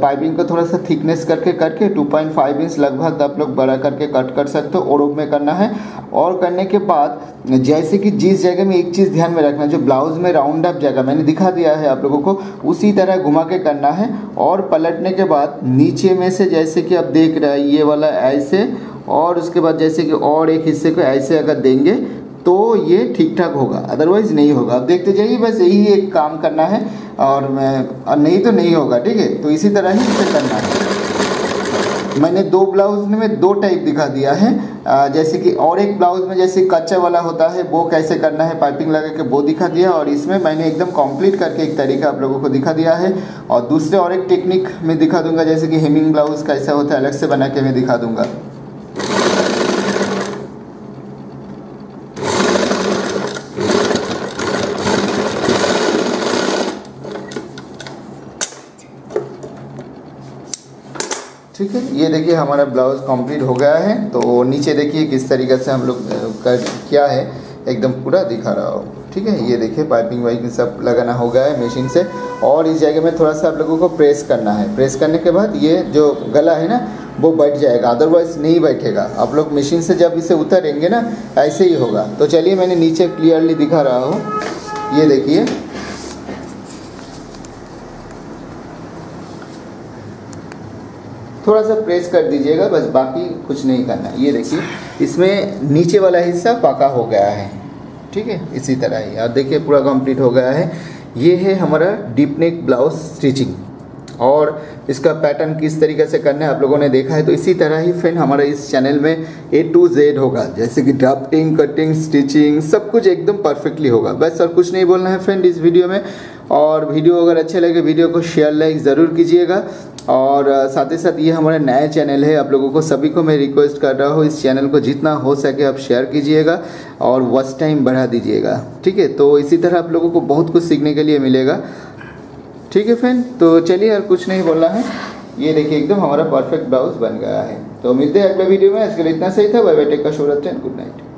Speaker 2: पाइपिंग को थोड़ा सा थिकनेस करके 2.5 इंच लगभग आप लोग बड़ा करके कट कर सकते हो। ओरोब में करना है, और करने के बाद जैसे कि जिस जगह में एक चीज़ ध्यान में रखना, जो ब्लाउज में राउंड अप जगह मैंने दिखा दिया है आप लोगों को, उसी तरह घुमा के करना है। और पलटने के बाद नीचे में से जैसे कि आप देख रहे हैं ये वाला ऐसे, और उसके बाद जैसे कि और एक हिस्से को ऐसे अगर देंगे तो ये ठीक ठाक होगा, अदरवाइज़ नहीं होगा। अब देखते जाइए, बस यही एक काम करना है, और नहीं तो नहीं होगा, ठीक है। तो इसी तरह ही इसे करना है। मैंने 2 ब्लाउज में 2 टाइप दिखा दिया है, जैसे कि और एक ब्लाउज में जैसे कच्चा वाला होता है वो कैसे करना है पाइपिंग लगा के वो दिखा दिया, और इसमें मैंने एकदम कंप्लीट करके एक तरीका आप लोगों को दिखा दिया है। और दूसरे और एक टेक्निक में दिखा दूंगा, जैसे कि हेमिंग ब्लाउज कैसा होता है अलग से बना के मैं दिखा दूंगा। ठीक है, ये देखिए हमारा ब्लाउज कंप्लीट हो गया है। तो नीचे देखिए किस तरीके से हम लोग क्या है, एकदम पूरा दिखा रहा हो, ठीक है। ये देखिए पाइपिंग वाइपिंग सब लगाना हो गया है मशीन से, और इस जगह में थोड़ा सा आप लोगों को प्रेस करना है। प्रेस करने के बाद ये जो गला है ना वो बैठ जाएगा, अदरवाइज नहीं बैठेगा। आप लोग मशीन से जब इसे उतारेंगे ना ऐसे ही होगा। तो चलिए मैंने नीचे क्लियरली दिखा रहा हूँ, ये देखिए थोड़ा सा प्रेस कर दीजिएगा बस, बाकी कुछ नहीं करना। ये देखिए इसमें नीचे वाला हिस्सा पका हो गया है, ठीक है, इसी तरह ही। और देखिए पूरा कंप्लीट हो गया है। ये है हमारा डीप नेक ब्लाउज स्टिचिंग, और इसका पैटर्न किस तरीके से करना है आप लोगों ने देखा है। तो इसी तरह ही फ्रेंड हमारा इस चैनल में A to Z होगा, जैसे कि ड्राफ्टिंग, कटिंग, स्टिचिंग, सब कुछ एकदम परफेक्टली होगा। बस और कुछ नहीं बोलना है फ्रेंड इस वीडियो में। और वीडियो अगर अच्छे लगे वीडियो को शेयर लाइक ज़रूर कीजिएगा। और साथ ही साथ ये हमारा नया चैनल है, आप लोगों को सभी को मैं रिक्वेस्ट कर रहा हूँ इस चैनल को जितना हो सके आप शेयर कीजिएगा और वॉच टाइम बढ़ा दीजिएगा, ठीक है। तो इसी तरह आप लोगों को बहुत कुछ सीखने के लिए मिलेगा, ठीक है फ्रेंड। तो चलिए और कुछ नहीं बोलना है, ये देखिए एकदम हमारा परफेक्ट ब्लाउज बन गया है। तो मिलते हैं अगले वीडियो में, इसके लिए इतना सही था। बाय बाय, टेक केयर, शुभ रात्रि, गुड नाइट।